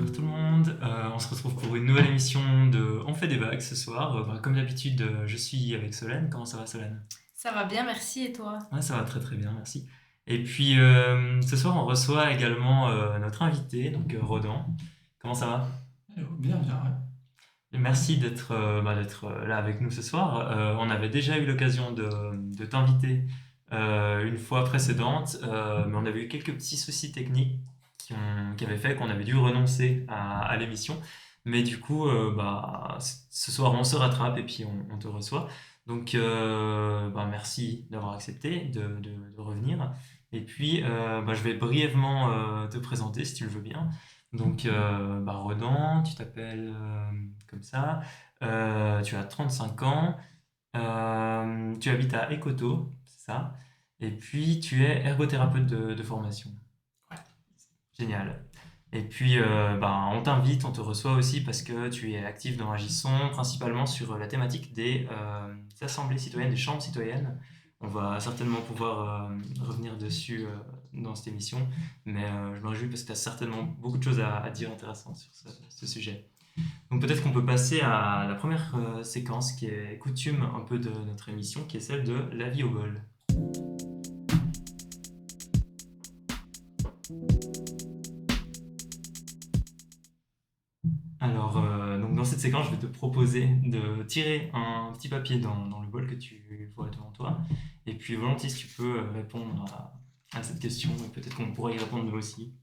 tout le monde. On se retrouve pour une nouvelle émission de On fait des vagues ce soir. Comme d'habitude, je suis avec Solène. Comment ça va, Solène? Ça va bien, merci. Et toi? Ouais, ça va très très bien, merci. Et puis ce soir, on reçoit également notre invité, donc Rodan. Comment ça va? Bien, bien, ouais. Et merci d'être là avec nous ce soir. On avait déjà eu l'occasion de t'inviter une fois précédente, mais on avait eu quelques petits soucis techniques qui avaient fait qu'on avait dû renoncer à l'émission. Mais du coup, ce soir, on se rattrape et puis on te reçoit. Donc, merci d'avoir accepté de revenir. Et puis, je vais brièvement te présenter si tu le veux bien. Donc, Rodan, tu t'appelles comme ça. Tu as 35 ans. Tu habites à Ekoto, c'est ça. Et puis, tu es ergothérapeute de formation. Ouais. Génial. Et puis, on t'invite, on te reçoit aussi parce que tu es actif dans Agisson, principalement sur la thématique des assemblées citoyennes, des chambres citoyennes. On va certainement pouvoir revenir dessus dans cette émission, mais je me réjouis parce que tu as certainement beaucoup de choses à dire intéressantes sur ce sujet. Donc peut-être qu'on peut passer à la première séquence qui est coutume un peu de notre émission, qui est celle de la vie au bol. Alors, donc dans cette séquence, je vais te proposer de tirer un petit papier dans le bol que tu vois devant toi. Et puis, volontiers, si tu peux répondre à cette question, et peut-être qu'on pourrait y répondre nous aussi.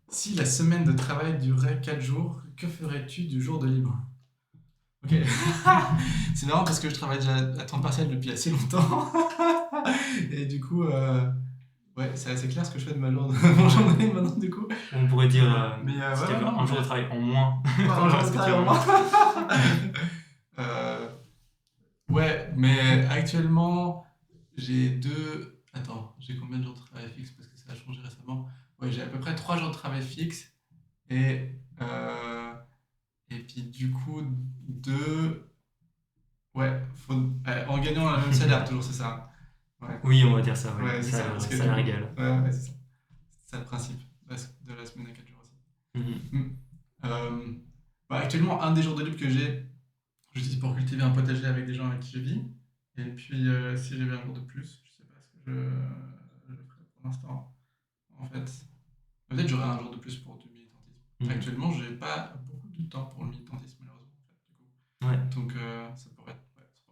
Si la semaine de travail durait 4 jours, que ferais-tu du jour de libre? Ok. C'est marrant parce que je travaille déjà à temps partiel depuis assez longtemps. Et du coup, ouais, c'est assez clair ce que je fais de mon journée maintenant, du coup. On pourrait dire si tu ouais, avais non, un jour de travail en moins. un jour de Est-ce que tu travail en as- moins. Ouais, mais actuellement, j'ai deux. Attends, j'ai combien de jours de travail fixe parce que ça a changé récemment? Ouais, j'ai à peu près 3 jours de travail fixe. Et, euh, et puis du coup, deux. Ouais, en gagnant le même salaire, toujours, c'est ça. Ouais, Oui, on va dire ça, oui. ouais, c'est ça. Parce que Ça du la coup, régale. ouais, c'est ça. C'est ça le principe de la semaine à 4 jours aussi. Mhm. Hmm. Euh, actuellement, un des jours de libre que j'ai, j'utilise pour cultiver un potager avec des gens avec qui je vis. Et puis, si j'avais un jour de plus, je sais pas ce que je ferais pour l'instant. En fait, peut-être j'aurais un jour de plus pour du militantisme. Mhm. Actuellement, j'ai pas beaucoup de temps pour le militantisme, malheureusement. En fait, du coup. Ouais, Donc, ça pourrait être ça.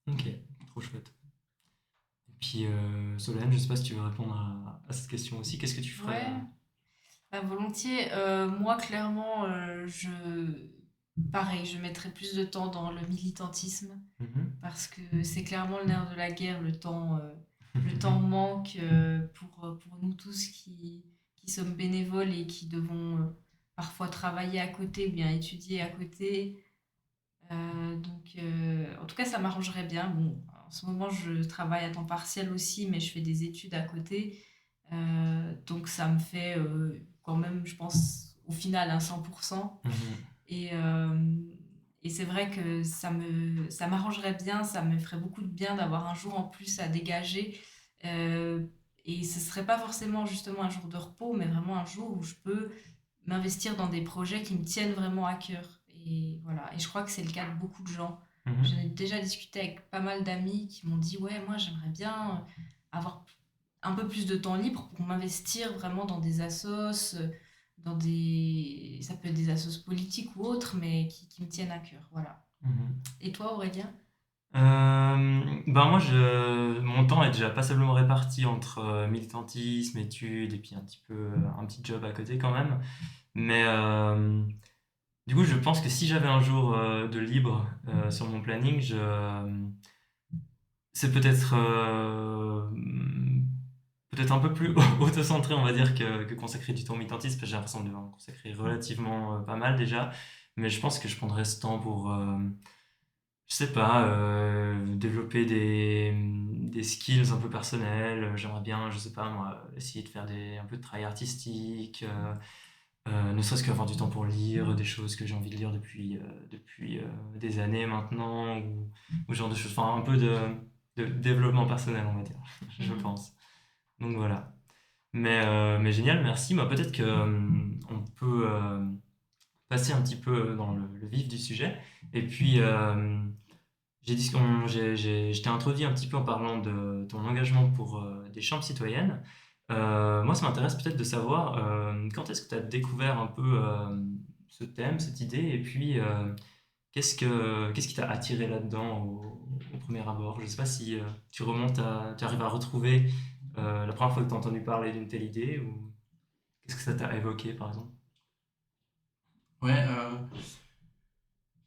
En ok, trop chouette. Et puis, Solène, je sais pas si tu veux répondre à cette question aussi. Qu'est-ce que tu ferais Ouais, volontiers. Moi, clairement, pareil, je mettrais plus de temps dans le militantisme Mhm. parce que c'est clairement le nerf de la guerre. Le temps manque pour nous tous qui sommes bénévoles et qui devons parfois travailler à côté ou bien étudier à côté. En tout cas, ça m'arrangerait bien. Bon, en ce moment, je travaille à temps partiel aussi, mais je fais des études à côté. Donc, ça me fait quand même, je pense, au final, un 100%. Mhm. Et, euh, et c'est vrai que ça m'arrangerait bien, ça me ferait beaucoup de bien d'avoir un jour en plus à dégager. Euh, et ce serait pas forcément justement un jour de repos, mais vraiment un jour où je peux m'investir dans des projets qui me tiennent vraiment à cœur. Et voilà. Et je crois que c'est le cas de beaucoup de gens. J'en ai Mhm. déjà discuté avec pas mal d'amis qui m'ont dit ouais, moi j'aimerais bien avoir un peu plus de temps libre pour m'investir vraiment dans des assos, ça peut être des assos politiques ou autres, mais qui me tiennent à cœur. Voilà. Mhm. Et toi, Aurélien? Mon temps est déjà passablement réparti entre militantisme, études et puis un petit job à côté quand même. Mais du coup, je pense que si j'avais un jour de libre sur mon planning, c'est peut-être un peu plus auto-centré, on va dire, que consacrer du temps au militantisme, parce que j'ai l'impression de en consacrer relativement pas mal déjà. Mais je pense que je prendrais ce temps pour je sais pas, développer des skills un peu personnels. J'aimerais bien, je sais pas moi, essayer de faire un peu de travail artistique, ne serait-ce qu'avoir du temps pour lire des choses que j'ai envie de lire depuis des années maintenant, ou ce genre de choses. Enfin, un peu de développement personnel, on va dire, je Mhm. pense. Donc voilà. Mais génial, merci. Bah, peut-être que on peut passer un petit peu dans le vif du sujet. Et puis, je t'ai introduit un petit peu en parlant de ton engagement pour des chambres citoyennes. Moi, ça m'intéresse peut-être de savoir quand est-ce que tu as découvert un peu ce thème, cette idée, et puis qu'est-ce qui t'a attiré là-dedans au premier abord? Je ne sais pas si tu arrives à retrouver la première fois que tu as entendu parler d'une telle idée, ou qu'est-ce que ça t'a évoqué, par exemple? Ouais,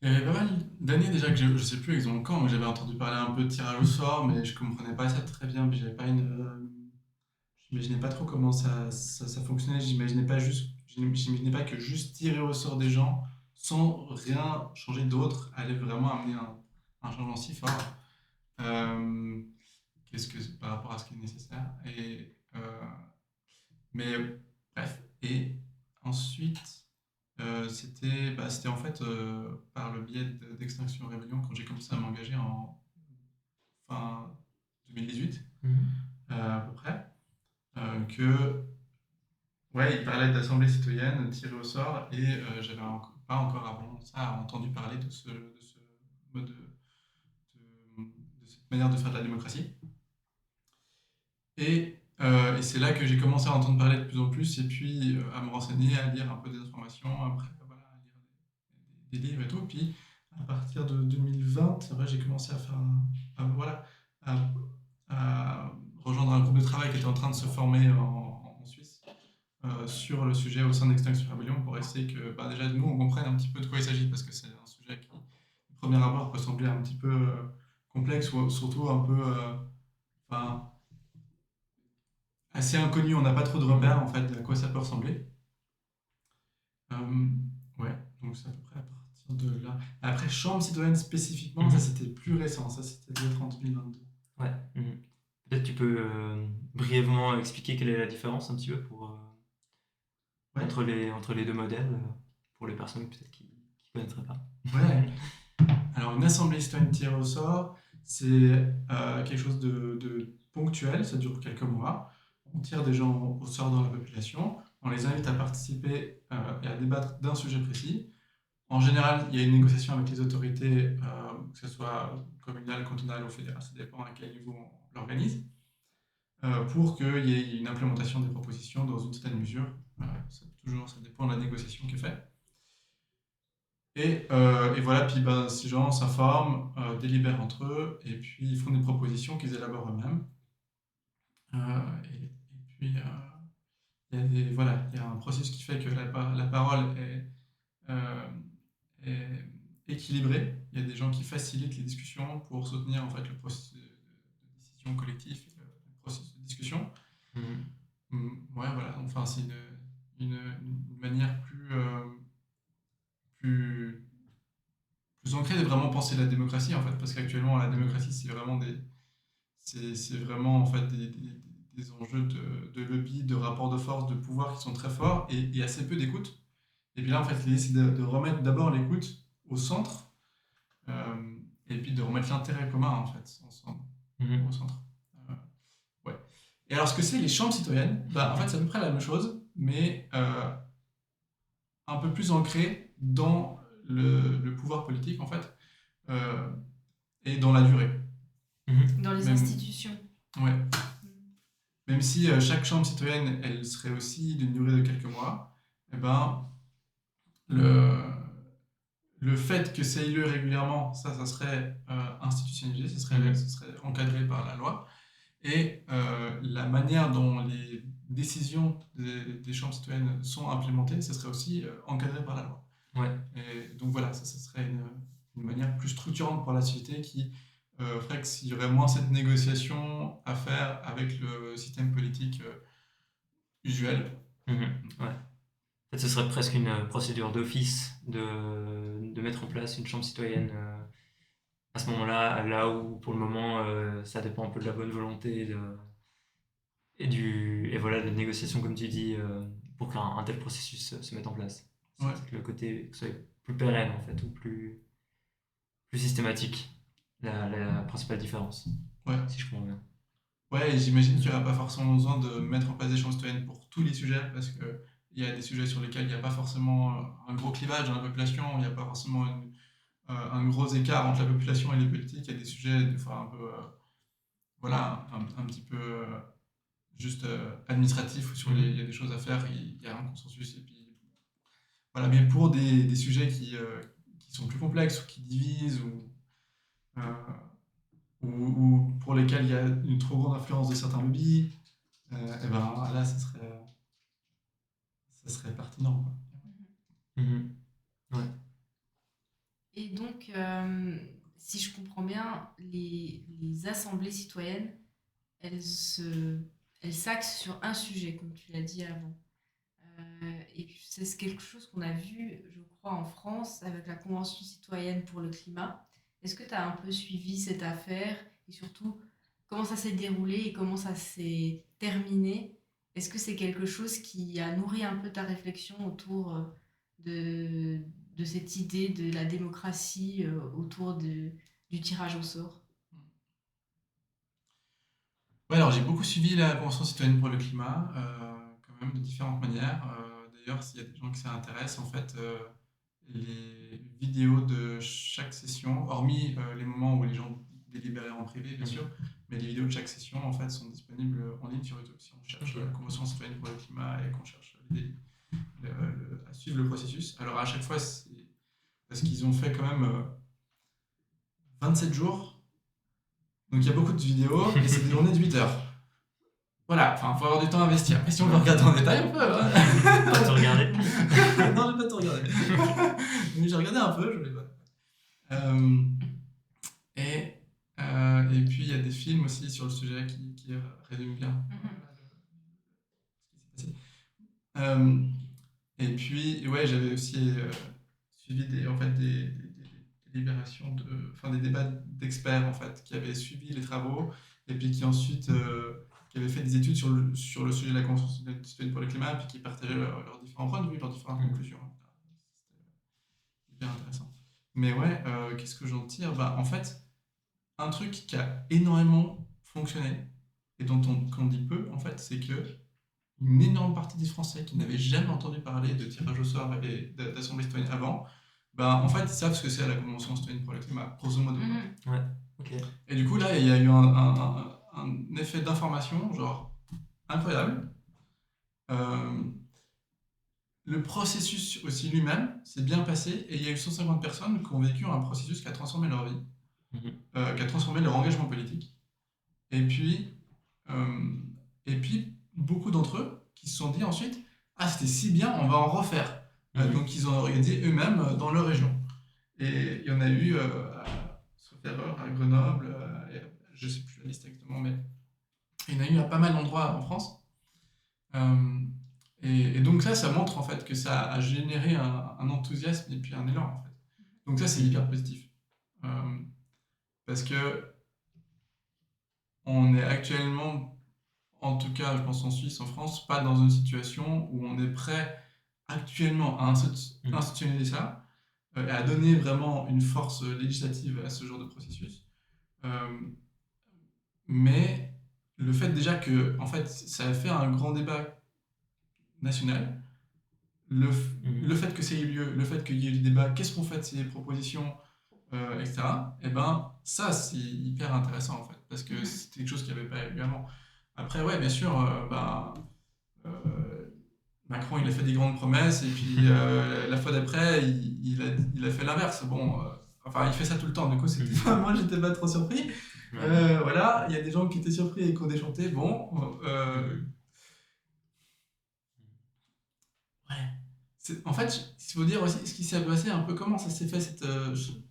il y avait pas mal d'années déjà que je sais plus exactement quand, mais j'avais entendu parler un peu de tirage au sort, mais je comprenais pas ça très bien, puis j'avais pas j'imaginais pas trop comment ça fonctionnait, j'imaginais pas que juste tirer au sort des gens sans rien changer d'autre allait vraiment amener un changement si fort. Euh, par rapport à ce qui est nécessaire. Mais bref, et ensuite, c'était en fait par le biais d'Extinction Rebellion quand j'ai commencé à m'engager en fin 2018, Mhm. à peu près, que ouais, il parlait d'assemblée citoyenne tirée au sort et j'avais pas encore avant ça entendu parler de ce mode de cette manière de faire de la démocratie. Et c'est là que j'ai commencé à entendre parler de plus en plus et puis à me renseigner, à lire un peu des informations, après voilà, à lire des livres et tout. Puis à partir de 2020, ouais, j'ai commencé voilà, à, à rejoindre un groupe de travail qui était en train de se former en Suisse sur le sujet au sein d'Extinction Rebellion pour essayer que déjà nous on comprenne un petit peu de quoi il s'agit parce que c'est un sujet qui, au premier abord, peut sembler un petit peu complexe ou surtout un peu enfin, assez inconnu, on n'a pas trop de repères en fait de à quoi ça peut ressembler. Euh, ouais, donc c'est à peu près à partir de là. Après, chambre citoyenne spécifiquement, ça Mhm. c'était plus récent, ça c'était peut-être en 2022. Ouais. Mhm. Peut-être tu peux brièvement expliquer quelle est la différence un petit peu Ouais, entre les deux modèles pour les personnes peut-être qui ne connaîtraient pas. ouais. Alors une assemblée citoyenne tirée au sort, c'est quelque chose de ponctuel, ça dure quelques mois. On tire des gens au sort dans la population, on les invite à participer et à débattre d'un sujet précis. En général, il y a une négociation avec les autorités, que ce soit communale, cantonale ou fédérale, ça dépend à quel niveau on l'organise, pour qu'il y ait une implémentation des propositions dans une certaine mesure. Ça dépend de la négociation qui est faite. Et voilà, puis ben, ces gens s'informent, délibèrent entre eux, et puis ils font des propositions qu'ils élaborent eux-mêmes. Et puis, voilà, il y a un processus qui fait que la parole euh, est équilibrée. Il y a des gens qui facilitent les discussions pour soutenir en fait le processus de décision collectif et le processus de discussion. Mhm. Ouais, voilà, enfin, c'est une manière plus, plus ancrée de vraiment penser la démocratie en fait, parce qu'actuellement la démocratie c'est vraiment en fait des enjeux de lobby, de rapport de force, de pouvoir qui sont très forts et assez peu d'écoute. Et puis là en fait l'idée c'est de remettre d'abord l'écoute au centre euh, et puis de remettre l'intérêt commun en fait ensemble au Mhm. centre. Euh, ouais. Et alors ce que c'est les chambres citoyennes, bah, en fait c'est à peu près la même chose, mais un peu plus ancré dans le pouvoir politique en fait euh, et dans la durée. Mhm. Dans les Même, institutions. ouais. Même si chaque chambre citoyenne, elle serait aussi d'une durée de quelques mois, eh ben, le, le fait que ça ait lieu régulièrement, ça serait institutionnalisé, Mhm. ça serait encadré par la loi. Et la manière dont les décisions des chambres citoyennes sont implémentées, ça serait aussi encadré par la loi. Ouais. Et donc voilà, ça serait une manière plus structurante pour la société qui ferait qu'il y aurait moins cette négociation à faire avec le système politique usuel. Mhm. Ouais. En fait, ce serait presque une procédure d'office de mettre en place une chambre citoyenne à ce moment-là, là où pour le moment ça dépend un peu de la bonne volonté et voilà, de négociation, comme tu dis, pour qu'un tel processus se mette en place. C'est Ouais, peut-être le côté que ce soit plus pérenne en fait, ou plus systématique, la principale différence, ouais. si je comprends bien. Ouais, j'imagine qu'il n'y aura pas forcément besoin de mettre en place des chances citoyennes pour tous les sujets, parce que il y a des sujets sur lesquels il n'y a pas forcément un gros clivage dans la population, il n'y a pas forcément un gros écart entre la population et les politiques. Il y a des sujets, des fois, un peu, voilà, un petit peu juste administratifs, sur il y a des choses à faire, il y a un consensus, et puis voilà. Mais pour des sujets qui sont plus complexes, ou qui divisent, euh, ou pour lesquels il y a une trop grande influence de certains lobbies, et ben là, ça serait pertinent, quoi. Mhm. Ouais. Et donc, si je comprends bien, les assemblées citoyennes, elles se, elles s'axent sur un sujet, comme tu l'as dit avant. Et c'est quelque chose qu'on a vu, je crois, en France avec la Convention citoyenne pour le climat. Est-ce que tu as un peu suivi cette affaire et surtout comment ça s'est déroulé et comment ça s'est terminé? Est-ce que c'est quelque chose qui a nourri un peu ta réflexion autour de, de cette idée de la démocratie autour du tirage au sort? Ouais, alors j'ai beaucoup suivi la Convention citoyenne pour le climat, quand même de différentes manières. D'ailleurs, s'il y a des gens qui s'intéressent, en fait, les vidéos de chaque session, hormis les moments où les gens délibéraient en privé, bien sûr, mais les vidéos de chaque session, en fait, sont disponibles en ligne sur YouTube si on cherche la Convention citoyenne pour le climat et qu'on cherche à suivre le processus. Alors à chaque fois, c'est parce qu'ils ont fait quand même 27 jours, donc il y a beaucoup de vidéos et c'est des journées de 8 heures. Voilà, enfin, faut avoir du temps à investir. Mais si on veut regarder en détail, on peut. Hein. Pas tout regarder. Non, j'ai pas tout regardé. Mais j'ai regardé un peu, je voulais pas. Euh, et puis, il y a des films aussi sur le sujet qui résument bien ce qui s'est passé. Euh, et puis, ouais, j'avais aussi suivi en fait, des délibérations enfin, des débats d'experts en fait, qui avaient suivi les travaux et puis qui ensuite qui avaient fait des études sur le sujet de la Convention citoyenne pour le climat, et puis qui partageaient leurs différents points de vue, leurs différentes conclusions. C'était hyper intéressant. Mais ouais, qu'est-ce que j'en tire? Bah, en fait, un truc qui a énormément fonctionné et qu'on dit peu, en fait, c'est que une énorme partie des Français qui n'avaient jamais entendu parler de tirage au sort et d'assemblée citoyenne avant, ben, en fait, ils savent ce que c'est la Convention citoyenne pour le climat, grosso modo. Ouais, ok. Et du coup, là, il y a eu un effet d'information, genre, incroyable. Euh, le processus aussi lui-même s'est bien passé, et il y a eu 150 personnes qui ont vécu un processus qui a transformé leur vie, qui a transformé leur engagement politique. Et puis, beaucoup d'entre eux qui se sont dit ensuite, ah, c'était si bien, on va en refaire. Donc ils ont organisé eux-mêmes dans leur région. Et il y en a eu, sauf erreur, à Grenoble, je ne sais plus la liste exactement, mais il y en a eu à pas mal d'endroits en France. Et donc ça montre en fait que ça a généré un enthousiasme et puis un élan en fait. Donc ça c'est hyper positif. Parce que on est actuellement, en tout cas je pense en Suisse, en France, pas dans une situation où on est prêt actuellement à institutionnaliser ça, et à donner vraiment une force législative à ce genre de processus. Mais le fait déjà que en fait, ça a fait un grand débat national, le fait que ça ait eu lieu, le fait qu'il y ait eu des débats, qu'est-ce qu'on fait de ces propositions, etc., et ben ça c'est hyper intéressant en fait, parce que c'était quelque chose qu'il n'y avait pas eu avant. Après, ouais, bien sûr, Macron il a fait des grandes promesses, et puis la fois d'après il a fait l'inverse. Bon, enfin il fait ça tout le temps, du coup moi j'étais pas trop surpris. Voilà, il y a des gens qui étaient surpris et qui ont déchanté. Bon, ouais. En fait, il faut dire aussi ce qui s'est passé, un peu comment ça s'est fait cette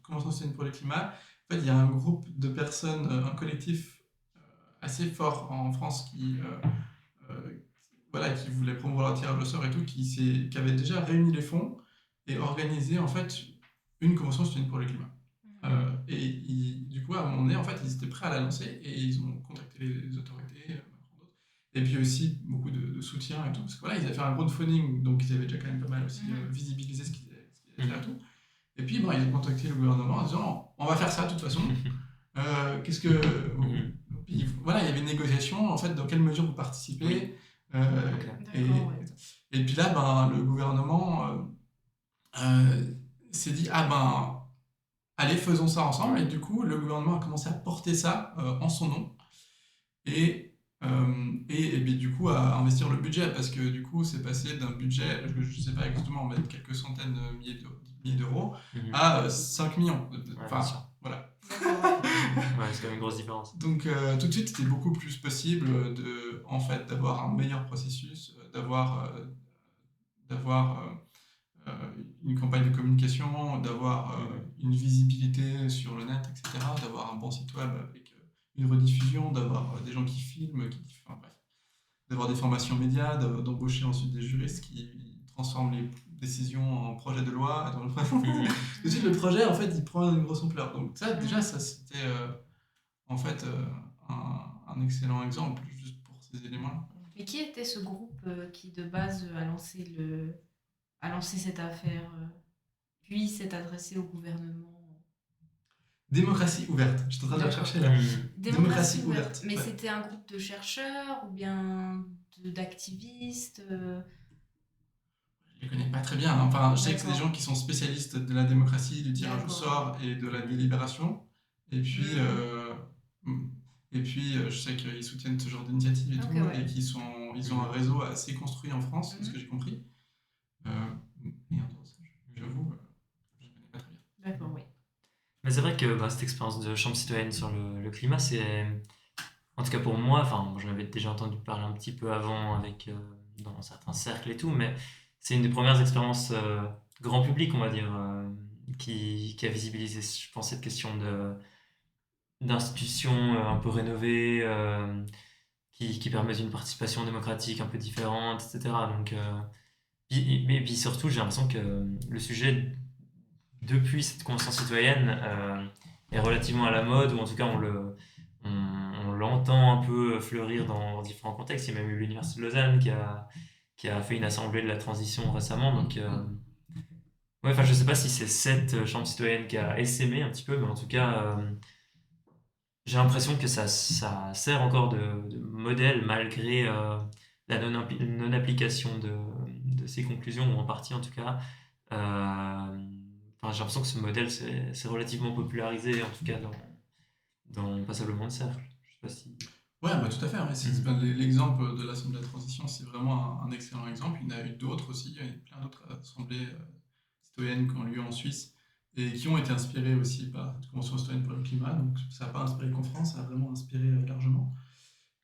Convention citoyenne pour le climat. En fait, il y a un groupe de personnes, un collectif assez fort en France voilà, qui voulait promouvoir le tirage au sort et tout, qui avait déjà réuni les fonds et organisé en fait une convention citoyenne pour le climat. Du coup, à un moment donné, en fait, ils étaient prêts à la lancer et ils ont contacté les autorités, et puis aussi beaucoup de soutien et tout, parce que voilà, ils avaient fait un crowdfunding, donc ils avaient déjà quand même pas mal aussi visibilisé ce qu'ils allaient faire et tout. Et puis, bon, ils ont contacté le gouvernement en disant on va faire ça de toute façon. Qu'est-ce que puis voilà, il y avait une négociation, en fait, dans quelle mesure vous participez. Ok. Et, D'accord, ouais. et puis là, ben, le gouvernement s'est dit, ah ben, allez, faisons ça ensemble. Et du coup, le gouvernement a commencé à porter ça en son nom. Et bien, du coup, à investir le budget, parce que du coup, c'est passé d'un budget, je ne sais pas exactement, mais de quelques centaines de milliers d'euros, Mhm. à 5 millions. Ouais, bien Enfin, sûr. voilà. D'accord, ouais. Ouais, c'est quand même une grosse différence. Donc, tout de suite, c'était beaucoup plus possible en fait, d'avoir un meilleur processus, d'avoir une campagne de communication, d'avoir une visibilité sur le net, etc., d'avoir un bon site web avec une rediffusion, d'avoir des gens qui filment, enfin, bref, d'avoir des formations médias, d'embaucher ensuite des juristes qui transforment les décisions en projet de loi. Donc, tout de suite, le projet, en fait, il prend une grosse ampleur. Donc ça, déjà, ça, c'était en fait un excellent exemple, juste pour ces éléments-là. Mais qui était ce groupe qui de base a lancé cette affaire, puis s'est adressé au gouvernement? Démocratie ouverte. Je suis en train de la D'accord. rechercher là. Démocratie ouverte. ouverte. Mais Ouais. c'était un groupe de chercheurs ou bien d'activistes Je les connais pas très bien, hein. Enfin, je sais que c'est des D'accord. gens qui sont spécialistes de la démocratie, du tirage au D'accord. sort et de la délibération. Et puis, je sais qu'ils soutiennent ce genre d'initiative et Ok, tout, ouais. et ils ont un réseau assez construit en France, de ce que j'ai compris. Et en dehors de ça, j'avoue, je ne connais pas très bien. D'accord, oui. Mais c'est vrai que cette expérience de chambre citoyenne sur le climat, c'est, en tout cas pour moi, enfin, moi, j'en avais déjà entendu parler un petit peu avant avec, dans certains cercles et tout, mais c'est une des premières expériences grand public, on va dire, qui a visibilisé, je pense, cette question d'institutions un peu rénovées, qui permettent une participation démocratique un peu différente, etc. Donc, mais puis surtout, j'ai l'impression que le sujet, depuis cette conscience citoyenne, est relativement à la mode, ou en tout cas on l'entend un peu fleurir dans différents contextes. Il y a même eu l'Université de Lausanne qui a fait une assemblée de la transition récemment. Donc, ouais, enfin, je sais pas si c'est cette chambre citoyenne qui a essaimé un petit peu, mais en tout cas, j'ai l'impression que ça sert encore de modèle malgré la non-application de ces conclusions, ou en partie en tout cas. Enfin, j'ai l'impression que ce modèle s'est relativement popularisé, en tout cas dans passablement de cercles. Je sais pas si. Ouais, bah, tout à fait. Ouais. Ben, l'exemple de l'Assemblée de la transition, c'est vraiment un excellent exemple. Il y en a eu d'autres aussi. Il y a eu plein d'autres assemblées citoyennes qui ont lieu en Suisse et qui ont été inspirées aussi par la Convention citoyenne pour le climat. Donc ça n'a pas inspiré qu'en France, ça a vraiment inspiré largement.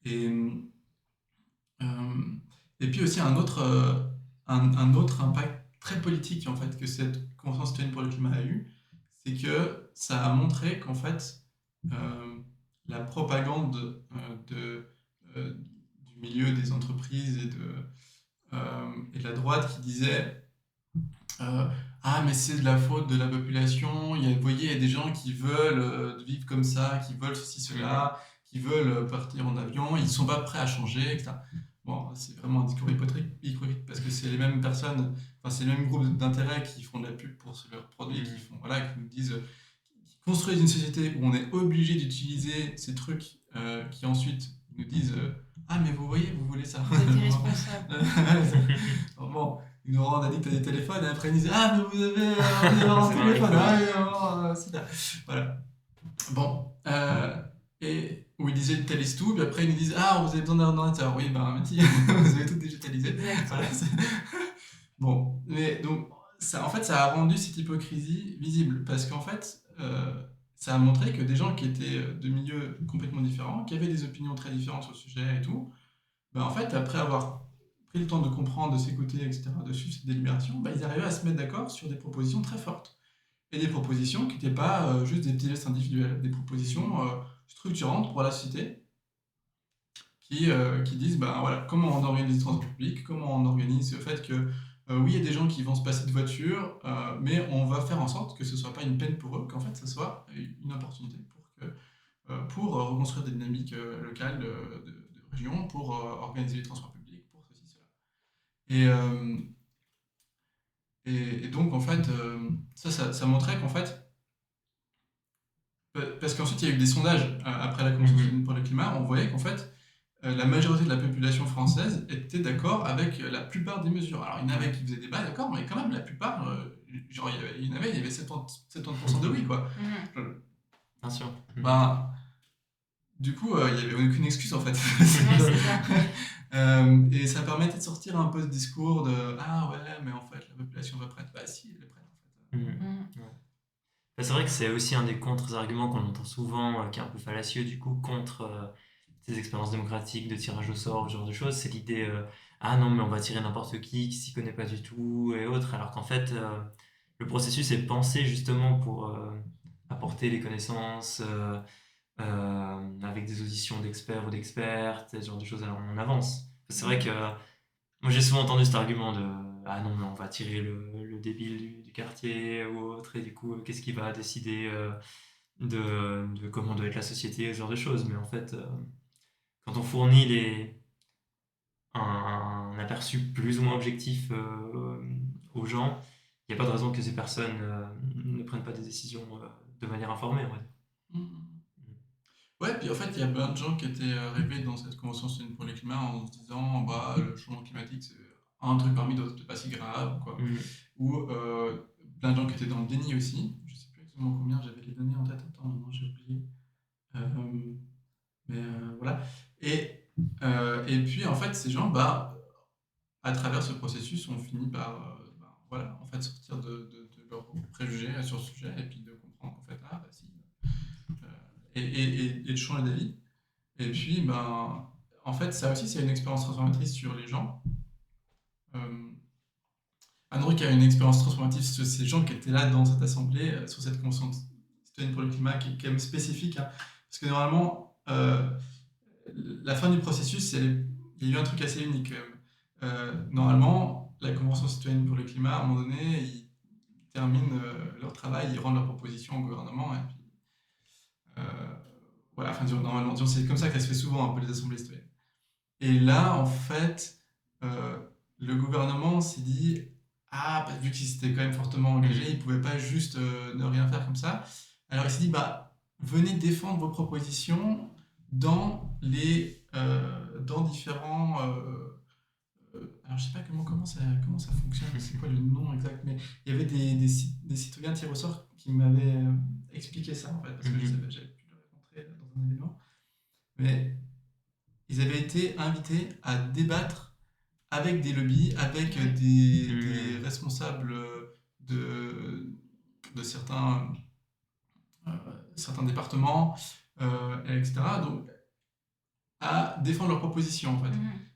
Et, euh, et puis aussi un autre impact très politique en fait que cette Convention citoyenne pour le climat a eu, c'est que ça a montré qu'en fait euh, la propagande euh, du milieu des entreprises et de la droite qui disait ah mais c'est de la faute de la population, vous voyez, il y a des gens qui veulent vivre comme ça, qui veulent ceci, cela, qui veulent partir en avion, ils ne sont pas prêts à changer, etc. Bon, c'est vraiment un discours hypocrite parce que c'est les mêmes personnes, enfin c'est les mêmes groupes d'intérêt qui font de la pub pour leurs produits, qui font, voilà, qui nous disent, qui construisent une société où on est obligé d'utiliser ces trucs qui ensuite nous disent ah mais vous voyez, vous voulez ça. Vous êtes irresponsable. Bon, ils nous rendent addicts à des téléphones et après ils nous disent ah mais vous avez un C'est téléphone, vrai. c'est là. Voilà. Bon, et où ils disaient digitalisent tout, puis après ils nous disent ah vous avez besoin d'un ordinateur, oui ben merci, vous avez tout digitalisé. Voilà, bon, mais donc ça, en fait ça a rendu cette hypocrisie visible parce qu'en fait ça a montré que des gens qui étaient de milieux complètement différents, qui avaient des opinions très différentes sur le sujet et tout, ben en fait après avoir pris le temps de comprendre, de s'écouter, etc., de suivre cette délibération, ben, ils arrivaient à se mettre d'accord sur des propositions très fortes. Et des propositions qui n'étaient pas juste des petits gestes individuels, des propositions structurantes pour la société qui disent ben, voilà, comment on organise les transports publics, comment on organise le fait que oui, il y a des gens qui vont se passer de voiture, mais on va faire en sorte que ce ne soit pas une peine pour eux, qu'en fait, ce soit une opportunité pour reconstruire des dynamiques locales de région, pour organiser les transports publics, pour ceci, cela. Et, euh, et donc, en fait, ça montrait qu'en fait, Parce qu'ensuite, il y a eu des sondages après la Convention citoyenne pour le climat. On voyait qu'en fait, la majorité de la population française était d'accord avec la plupart des mesures. Alors, il y en avait qui faisaient débat, d'accord, mais quand même, la plupart, genre, il y avait 70% de oui, quoi. Bien sûr. Ben, du coup, il n'y avait aucune excuse, en fait. Ouais, c'est ça. Et ça permettait de sortir un peu ce discours de ah ouais, mais en fait, la population va prête. Bah si, elle est prête, en fait. Bah, c'est vrai que c'est aussi un des contre-arguments qu'on entend souvent, qui est un peu fallacieux du coup, contre ces expériences démocratiques de tirage au sort, ce genre de choses. C'est l'idée, ah non, mais on va tirer n'importe qui s'y connaît pas du tout, et autres. Alors qu'en fait, le processus est pensé justement pour apporter les connaissances, avec des auditions d'experts ou d'expertes, ce genre de choses en avance. C'est vrai que moi j'ai souvent entendu cet argument de ah non, mais on va tirer le débile du quartier ou autre, et du coup, qu'est-ce qui va décider de comment doit être la société, ce genre de choses. Mais en fait, quand on fournit un aperçu plus ou moins objectif aux gens, il n'y a pas de raison que ces personnes ne prennent pas des décisions de manière informée, on va dire. Ouais, puis en fait, il y a plein de gens qui étaient arrivés dans cette Convention citoyenne pour le climat en se disant bah, le changement climatique, c'est un truc parmi d'autres, c'est pas si grave, quoi. Ou plein de gens qui étaient dans le déni aussi. Je sais plus exactement combien, j'avais les données en tête. Attends, non, j'ai oublié. Mais voilà. Et puis, en fait, ces gens, bah, à travers ce processus, ont fini par bah, voilà, en fait, sortir de leurs préjugés sur ce sujet et puis de comprendre qu'en fait, ah, bah si, et de changer d'avis. Et puis, ben, en fait, ça aussi, c'est une expérience transformatrice sur les gens. Andrew qui a une expérience transformative sur ces gens qui étaient là dans cette assemblée, sur cette convention citoyenne pour le climat, qui est quand même spécifique. Hein, parce que normalement, la fin du processus, il y a eu un truc assez unique. Normalement, la Convention citoyenne pour le climat, à un moment donné, ils terminent leur travail, ils rendent leurs propositions au gouvernement, et puis euh, voilà, enfin, normalement, c'est comme ça que ça se fait souvent un peu les assemblées citoyennes. Et là, en fait, euh, le gouvernement s'est dit, ah, bah, vu qu'ils s'étaient quand même fortement engagés, ils ne pouvaient pas juste ne rien faire comme ça. Alors il s'est dit, bah, venez défendre vos propositions dans différents... alors je sais pas comment ça fonctionne, c'est quoi le nom exact, mais il y avait des citoyens tirés au sort qui m'avaient expliqué ça, en fait, parce que j'avais pu le rencontrer dans un événement. Mais ils avaient été invités à débattre avec des lobbies, avec des responsables de certains départements, etc. Donc, à défendre leurs propositions, en fait.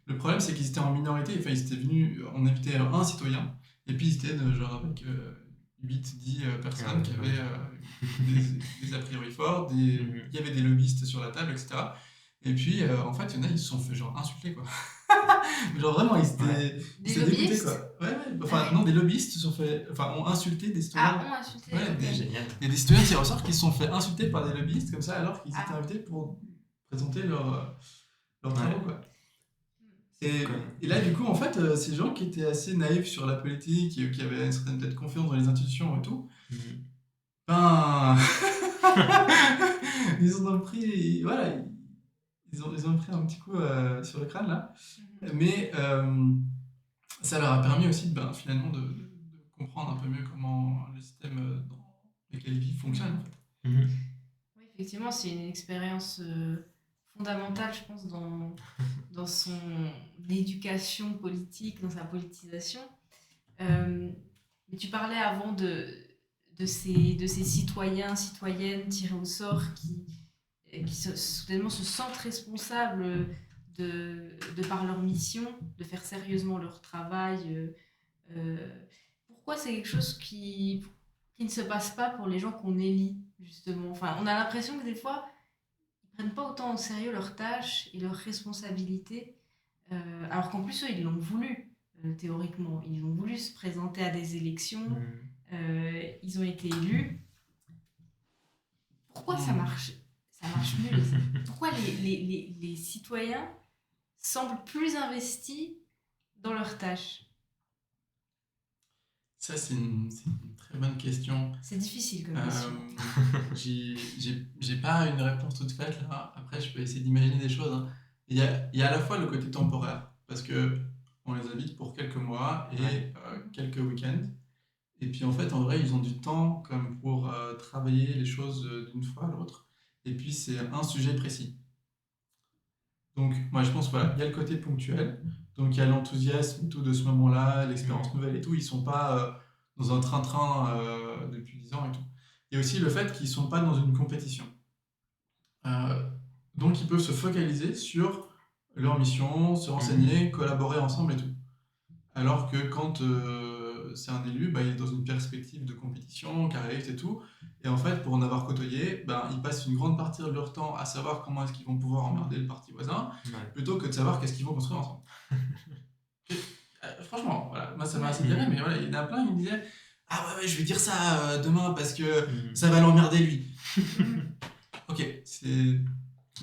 Le problème, c'est qu'ils étaient en minorité, enfin, ils étaient venus, on invitait un citoyen, et puis ils étaient genre avec 8-10 personnes qui avaient des a priori forts, il y avait des lobbyistes sur la table, etc. Et puis, en fait, il y en a, ils se sont fait genre insulter, quoi. Genre vraiment, ils étaient dégoûtés, quoi. Ouais, enfin, non, des lobbyistes ont insulté des citoyens. Ah, ont insulté, Ouais, ok. Génial. il y a des citoyens qui ressortent qui se sont fait insulter par des lobbyistes comme ça, alors qu'ils étaient invités pour présenter leurs travaux, quoi. Et là, du coup, en fait, ces gens qui étaient assez naïfs sur la politique, qui avaient une certaine peut-être confiance dans les institutions et tout, ben. ils en ont pris. Voilà, ils ont pris un petit coup sur le crâne, là. Mais ça leur a permis aussi, ben, finalement, de comprendre un peu mieux comment le système dans lequel ils vivent fonctionne, en fait. Oui, effectivement, c'est une expérience fondamentale, je pense, dans son éducation politique, dans sa politisation. Mais tu parlais avant de ces citoyens, citoyennes tirés au sort qui soudainement se sentent responsables de par leur mission, de faire sérieusement leur travail. Pourquoi c'est quelque chose qui ne se passe pas pour les gens qu'on élit, justement? Enfin, on a l'impression que des fois, ils prennent pas autant au sérieux leurs tâches et leurs responsabilités, alors qu'en plus, eux, ils l'ont voulu, théoriquement. Ils ont voulu se présenter à des élections, ils ont été élus. Pourquoi ça marche mieux? Pourquoi les citoyens semblent plus investis dans leurs tâches? C'est une très bonne question. C'est difficile comme question. J'ai pas une réponse toute faite là. Après, je peux essayer d'imaginer des choses, hein. Il y a à la fois le côté temporaire, parce que on les habite pour quelques mois et Ouais. quelques week-ends. Et puis en fait, en vrai, ils ont du temps comme pour travailler les choses d'une fois à l'autre. Et puis c'est un sujet précis. Donc moi je pense voilà, il y a le côté ponctuel. Donc il y a l'enthousiasme et tout de ce moment-là, l'expérience nouvelle et tout. Ils sont pas dans un train-train depuis 10 ans et tout. Il y a aussi le fait qu'ils sont pas dans une compétition. Euh, donc ils peuvent se focaliser sur leur mission, se renseigner, collaborer ensemble et tout. Alors que quand c'est un élu, bah, il est dans une perspective de compétition, carriériste et tout. Et en fait, pour en avoir côtoyé, bah, ils passent une grande partie de leur temps à savoir comment est-ce qu'ils vont pouvoir emmerder le parti voisin, Ouais. plutôt que de savoir qu'est-ce qu'ils vont construire ensemble. Et, franchement, voilà, moi ça m'a assez Ouais. bien, mais voilà, il y en a plein qui me disaient ah ouais, je vais dire ça demain parce que Mhm. ça va l'emmerder lui. Mm. Ok, c'est.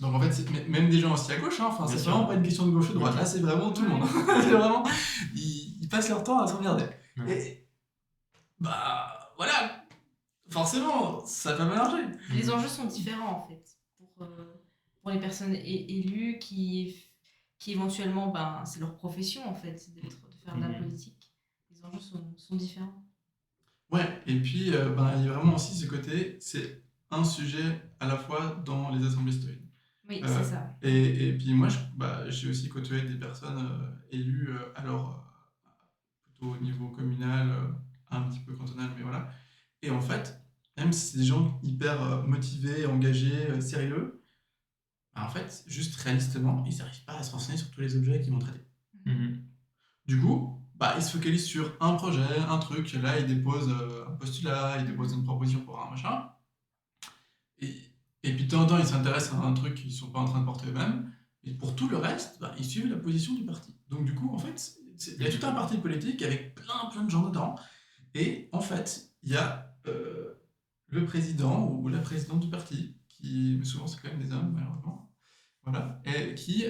Donc en fait, même des gens aussi à gauche, hein, enfin, Bien c'est sûr. vraiment pas une question de gauche ou de droite, Mhm. là c'est vraiment tout le Ouais. monde. C'est vraiment. Ils passent leur temps à s'emmerder. Ouais. Et bah voilà, forcément, ça peut marcher. Les enjeux sont différents en fait pour les personnes élues qui éventuellement, ben, c'est leur profession en fait, de faire de la Mhm. politique. Les enjeux sont différents. Ouais, et puis ben, il y a vraiment aussi ce côté, c'est un sujet à la fois dans les assemblées citoyennes. Oui, Euh, c'est ça. et puis moi, bah, j'ai aussi côtoyé des personnes élues, alors plutôt au niveau communal, un petit peu cantonal, mais voilà. Et en fait, même si c'est des gens hyper motivés, engagés, sérieux, bah, en fait, juste réalistement, ils n'arrivent pas à se renseigner sur tous les objets qu'ils vont traiter. Mhm. Du coup, bah, ils se focalisent sur un projet, un truc. Là, ils déposent un postulat, ils déposent une proposition pour un machin. Et, et puis de temps en temps, ils s'intéressent à un truc qu'ils ne sont pas en train de porter eux-mêmes. Et pour tout le reste, bah, ils suivent la position du parti. Donc du coup, en fait, il y a tout un parti politique avec plein de gens dedans. Et en fait, il y a le président ou la présidente du parti, qui souvent c'est quand même des hommes, malheureusement, voilà, et qui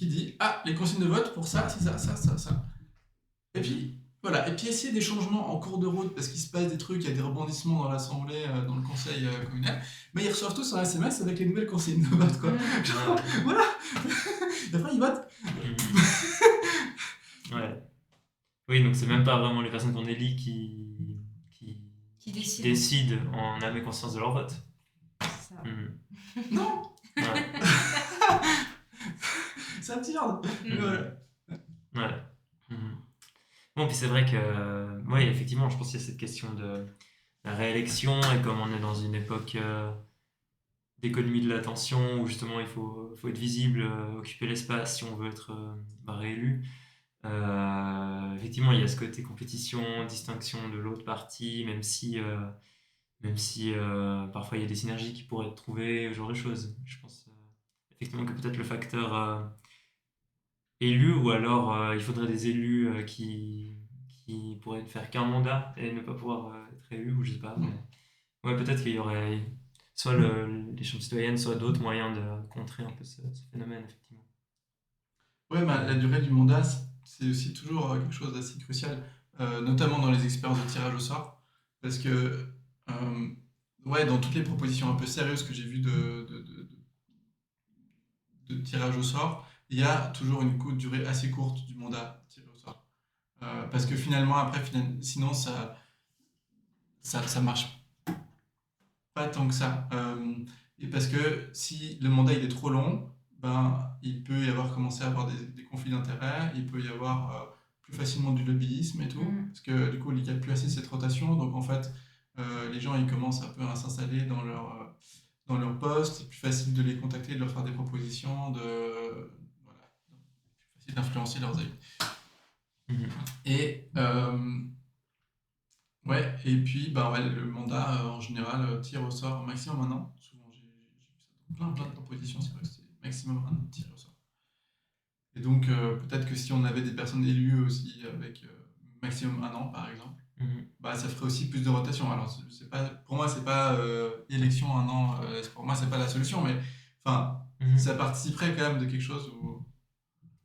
dit ah, les consignes de vote pour ça, c'est ça, ça, ça, ça. Et puis, voilà, et puis essayer des changements en cours de route parce qu'il se passe des trucs, il y a des rebondissements dans l'Assemblée, dans le conseil communal, mais ils reçoivent tous un SMS avec les nouvelles consignes de vote, quoi. Genre, Ouais. voilà. Et après, ils votent. Mhm. Ouais. Oui, donc c'est même pas vraiment les personnes qu'on élit qui, Qui qui décide. décident en âme et conscience de leur vote. C'est ça. Mhm. Non, Ouais. c'est absurde. Mais Mm. voilà. Ouais. Mhm. Bon, puis c'est vrai que, oui, effectivement, je pense qu'il y a cette question de la réélection, et comme on est dans une époque d'économie de l'attention, où justement faut être visible, occuper l'espace si on veut être réélu. Effectivement, il y a ce côté compétition, distinction de l'autre partie, même si parfois il y a des synergies qui pourraient être trouvées, ce genre de choses. Je pense effectivement que peut-être le facteur élu, ou alors il faudrait des élus qui pourraient ne faire qu'un mandat et ne pas pouvoir être élus, ou je sais pas. Mais ouais, peut-être qu'il y aurait soit les chambres citoyennes, soit d'autres moyens de contrer un peu ce phénomène, effectivement. Ouais, bah, la durée du mandat, c'est aussi toujours quelque chose d'assez crucial, notamment dans les expériences de tirage au sort, parce que, ouais, dans toutes les propositions un peu sérieuses que j'ai vues de tirage au sort, il y a toujours une durée assez courte du mandat tiré au sort. Parce que finalement, après, sinon, ça marche pas tant que ça. Et parce que si le mandat il est trop long, ben, il peut y avoir commencé à avoir des conflits d'intérêts, il peut y avoir plus facilement du lobbyisme et tout, parce que du coup, il n'y a plus assez cette rotation, donc en fait, les gens ils commencent un peu à s'installer dans leur poste, c'est plus facile de les contacter, de leur faire des propositions, voilà, plus facile d'influencer leurs avis. Mhm. Et ouais, et puis bah ouais, le mandat en général tire au sort maximum un an. Souvent j'ai vu ça dans plein de propositions, c'est vrai que c'est maximum un an tiré au sort. Et donc peut-être que si on avait des personnes élues aussi avec maximum un an par exemple, Mhm. bah ça ferait aussi plus de rotation. Alors c'est pas, pour moi c'est pas élection un an, pour moi c'est pas la solution, mais enfin Mhm. ça participerait quand même de quelque chose où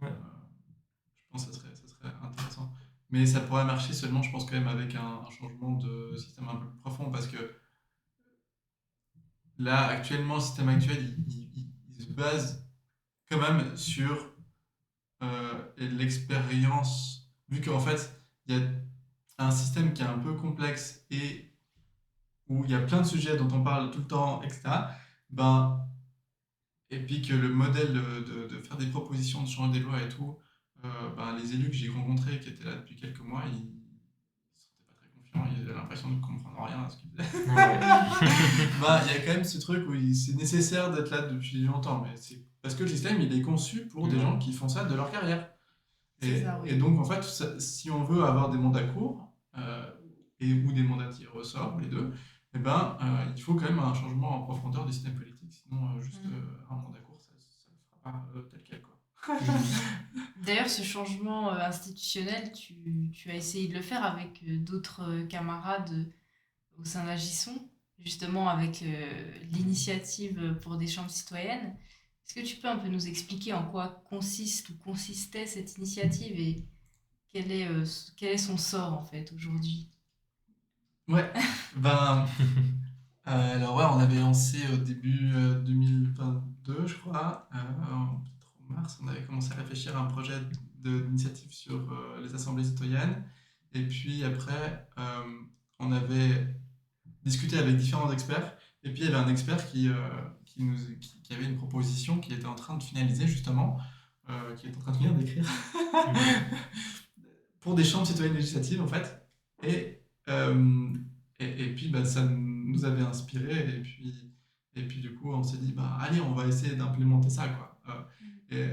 Ouais. je pense que ça serait intéressant. Mais ça pourrait marcher seulement, je pense, quand même avec un changement de système un peu plus profond, parce que là, actuellement, le système actuel, il se base quand même sur l'expérience, vu qu'en fait, il y a un système qui est un peu complexe et où il y a plein de sujets dont on parle tout le temps, etc. Ben, et puis que le modèle de faire des propositions, de changer des lois et tout, ben, les élus que j'ai rencontrés qui étaient là depuis quelques mois, ils ne se sentaient pas très confiants, ils avaient l'impression de ne comprendre rien à ce qu'ils faisaient. Ouais. Ben, il y a quand même ce truc où c'est nécessaire d'être là depuis longtemps, mais c'est parce que le système il est conçu pour des Ouais. gens qui font ça de leur carrière. C'est ça, oui. Et donc en fait, si on veut avoir des mandats courts ou des mandats qui ressortent, ou les deux, eh ben, il faut quand même un changement en profondeur du système politique, sinon juste un mandat court, ça ne fera pas tel quel, quoi. D'ailleurs, ce changement institutionnel, tu as essayé de le faire avec d'autres camarades au sein d'Agisson, justement avec l'initiative pour des chambres citoyennes. Est-ce que tu peux un peu nous expliquer en quoi consiste ou consistait cette initiative et quel est son sort en fait aujourd'hui? Ouais, ben, alors ouais, on avait lancé au début 2022, je crois, peut-être en mars, on avait commencé à réfléchir à un projet d'initiative sur les assemblées citoyennes. Et puis après, on avait discuté avec différents experts. Et puis il y avait un expert qui avait une proposition qui était en train de finaliser justement, qui est en train de finir d'écrire, pour des chambres citoyennes législatives en fait. Et, euh, et puis bah, ça nous avait inspiré. Et puis du coup on s'est dit, bah, allez, on va essayer d'implémenter ça, quoi. Et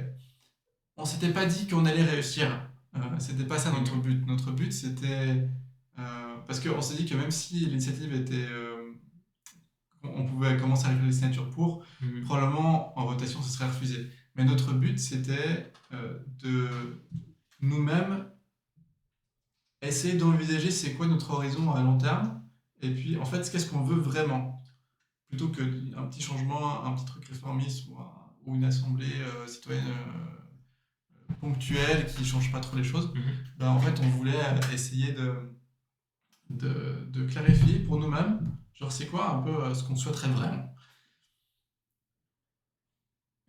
on s'était pas dit qu'on allait réussir. C'était pas ça notre but. Notre but c'était... parce qu'on s'est dit que même si l'initiative était... on pouvait commencer à récolter des signatures pour, probablement en votation ce serait refusé. Mais notre but c'était de nous-mêmes essayer d'envisager c'est quoi notre horizon à long terme, et puis en fait qu'est-ce qu'on veut vraiment, plutôt qu'un petit changement, un petit truc réformiste ou une assemblée citoyenne ponctuelle qui change pas trop les choses. Ben, en fait on voulait essayer de clarifier pour nous-mêmes, genre c'est quoi un peu ce qu'on souhaiterait vraiment.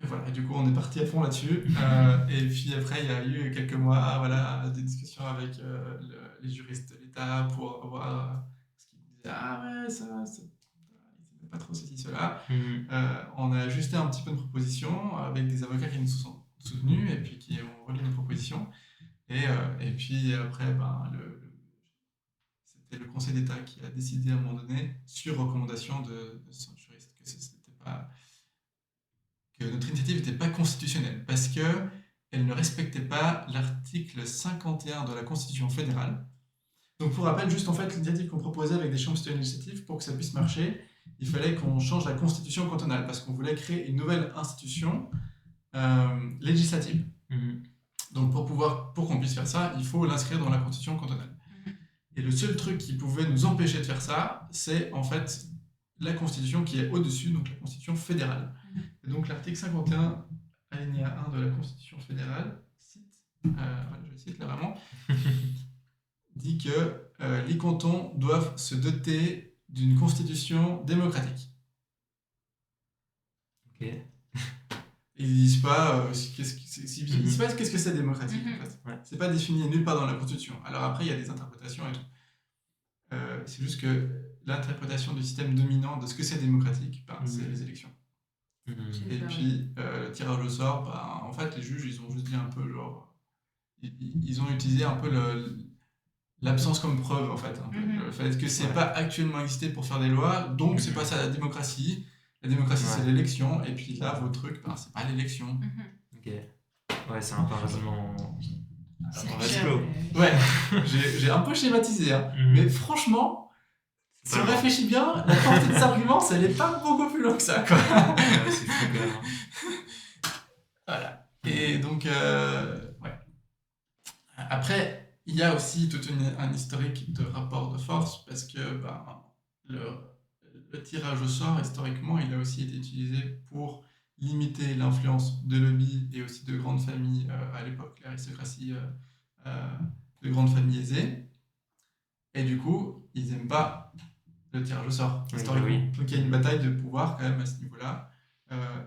Et voilà, et du coup on est parti à fond là-dessus. Et puis après il y a eu quelques mois, voilà, des discussions avec les juristes de l'État pour voir ce qu'ils disaient. Ah ouais, ça ils savaient pas trop ceci, cela. On a ajusté un petit peu de propositions avec des avocats qui nous sont soutenus et puis qui ont relié nos propositions. Et puis après, ben, c'était le Conseil d'État qui a décidé à un moment donné, sur recommandation de son juriste, que notre initiative n'était pas constitutionnelle, parce qu'elle ne respectait pas l'article 51 de la Constitution fédérale. Donc pour rappel, juste en fait, l'initiative qu'on proposait avec des chambres citoyennes législatives, pour que ça puisse marcher, il fallait qu'on change la constitution cantonale, parce qu'on voulait créer une nouvelle institution législative. Donc pour qu'on puisse faire ça, il faut l'inscrire dans la constitution cantonale. Et le seul truc qui pouvait nous empêcher de faire ça, c'est en fait la constitution qui est au-dessus, donc la constitution fédérale. Et donc l'article 51, alinéa 1 de la constitution fédérale, je cite là vraiment, dit que les cantons doivent se doter d'une constitution démocratique. Ok. Ils disent pas ils disent pas qu'est-ce que c'est démocratique en fait. Ouais. C'est pas défini nulle part dans la Constitution. Alors après il y a des interprétations et tout. C'est juste que l'interprétation du système dominant de ce que c'est démocratique, c'est les élections. Et puis le tirage au sort, en fait les juges ils ont juste dit un peu genre ils ont utilisé un peu l'absence comme preuve en fait, le fait que c'est pas actuellement existé pour faire des lois, donc c'est pas ça la démocratie. La démocratie, c'est l'élection, et puis là, vos trucs, c'est pas l'élection. Ok. Ouais, c'est un raisonnement. Ouais, j'ai un peu schématisé, hein. Mais franchement, si on réfléchit bien, la portée des arguments, ça n'est pas beaucoup plus long que ça, quoi. Ouais, c'est fou quand même. Voilà. Et donc, ouais. Après, il y a aussi tout un historique de rapport de force, parce que le tirage au sort, historiquement, il a aussi été utilisé pour limiter l'influence de lobbies et aussi de grandes familles à l'époque, l'aristocratie de grandes familles aisées. Et du coup, ils n'aiment pas le tirage au sort, Oui, historiquement. oui. Donc il y a une bataille de pouvoir quand même à ce niveau-là.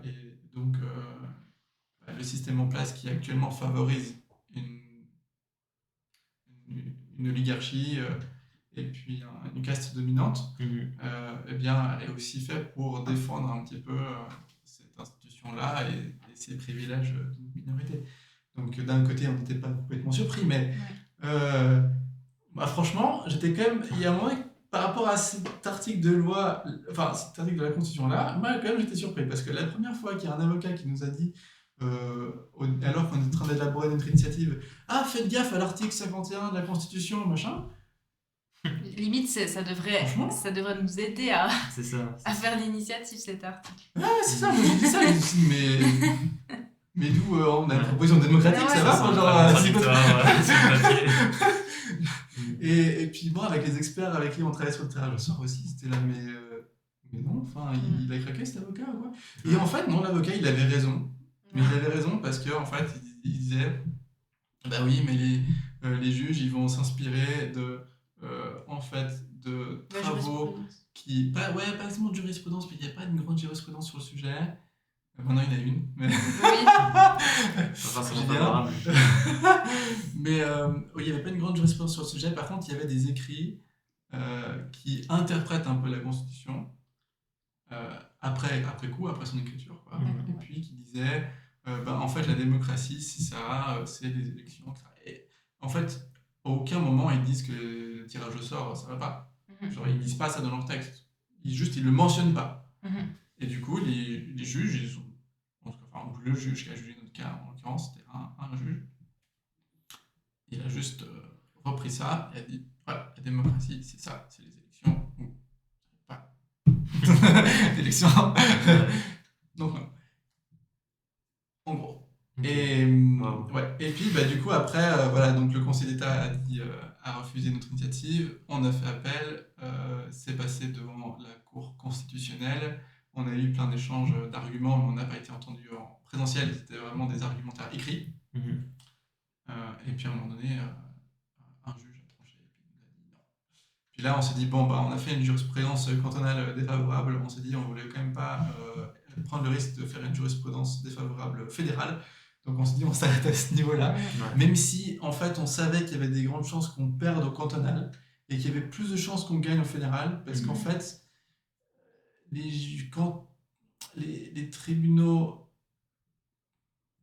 Et donc, le système en place qui actuellement favorise une, une oligarchie et puis une caste dominante, eh bien, est aussi fait pour défendre un petit peu cette institution-là et ses privilèges d'une minorité. Donc d'un côté, on n'était pas complètement surpris, mais bah, franchement, j'étais quand même, il y a un moment, par rapport à cet article de loi, enfin cet article de la Constitution-là, moi quand même j'étais surpris, parce que la première fois qu'il y a un avocat qui nous a dit, alors qu'on est en train d'élaborer notre initiative, ah faites gaffe à l'article 51 de la Constitution, machin, Limite, ça devrait nous aider à C'est ça. faire l'initiative, cet article. ah c'est ça, moi j'ai dit ça, je me suis dit, mais d'où on a une proposition démocratique, Ouais, ça ouais, va, c'est enfin, ça. genre, c'est quoi Contradictoire, sur le papier. Et puis bon, avec les experts avec qui on travaillait sur le tirage au sort aussi, c'était là, mais non, enfin, il a craqué cet avocat ou quoi. Et en fait, non, l'avocat, il avait raison. Mais il avait raison parce qu'en fait, il disait, bah oui, mais les juges, ils vont s'inspirer en fait, de La travaux jurisprudence. qui... Pas exactement de jurisprudence, mais il n'y a pas une grande jurisprudence sur le sujet. Maintenant, il y en a une, mais... Oui. Pas forcément C'est bien. favorable. Mais oui, il n'y avait pas une grande jurisprudence sur le sujet. Par contre, il y avait des écrits qui interprètent un peu la Constitution après coup, après son écriture, quoi. Mhm. Et puis qui disaient, en fait, la démocratie, c'est ça, c'est des élections, etc. Et en fait, à aucun moment ils disent que le tirage au sort, ça va pas. Genre, ils disent pas ça dans leur texte. Ils le mentionnent pas. Et du coup, les juges, ils ont, enfin, le juge qui a jugé notre cas, en l'occurrence, c'était un juge. Il a juste repris ça et a dit voilà, la démocratie, c'est ça, c'est les élections ou pas. L'élection. Donc, non. En gros. Et, Wow. ouais. Et puis, bah, du coup, après, voilà, donc le Conseil d'État a refusé notre initiative. On a fait appel. C'est passé devant la Cour constitutionnelle. On a eu plein d'échanges d'arguments, mais on n'a pas été entendu en présentiel. C'était vraiment des argumentaires écrits. Mhm. Et puis à un moment donné, un juge a tranché et puis il nous a dit non. Puis là, on s'est dit, bon, bah, on a fait une jurisprudence cantonale défavorable. On s'est dit, on voulait quand même pas prendre le risque de faire une jurisprudence défavorable fédérale. Donc on s'est dit, on s'arrête à ce niveau-là. Ouais. Même si, en fait, on savait qu'il y avait des grandes chances qu'on perde au cantonal et qu'il y avait plus de chances qu'on gagne au fédéral. Parce qu'en fait, quand les tribunaux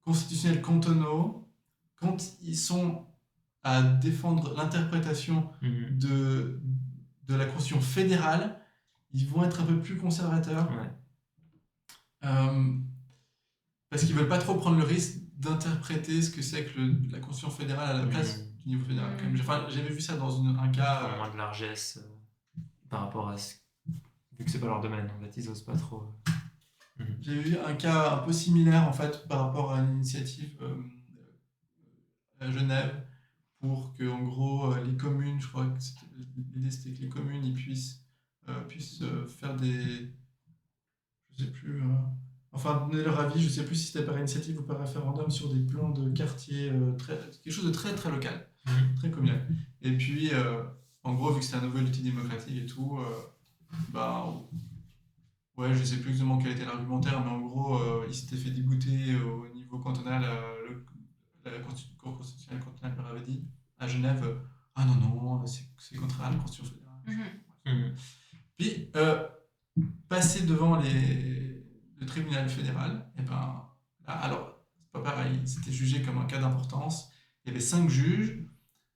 constitutionnels cantonaux, quand ils sont à défendre l'interprétation Mhm. de la Constitution fédérale, ils vont être un peu plus conservateurs. Ouais. Parce qu'ils veulent pas trop prendre le risque d'interpréter ce que c'est que la Constitution fédérale à la place du niveau fédéral. Enfin, j'avais vu ça dans un cas... Moins de largesse par rapport à ce... Vu que c'est pas leur domaine, en fait, ils osent pas trop. J'ai vu un cas un peu similaire en fait par rapport à une initiative à Genève pour que en gros les communes, je crois que l'idée c'était que les communes ils puissent faire des, je sais plus, enfin donner leur avis, je sais plus si c'était par initiative ou par référendum sur des plans de quartier, quelque chose de très très local, très communal. Et puis en gros vu que c'était un nouvel outil démocratique et tout, ouais, je sais plus exactement quel était l'argumentaire, mais en gros, il s'était fait débouter au niveau cantonal. La Cour constitutionnelle cantonale leur avait dit à Genève ah non, non, c'est contraire à la Constitution fédérale. Puis, passer devant le tribunal fédéral, et ben, là, alors, c'est pas pareil, c'était jugé comme un cas d'importance. Il y avait 5 juges,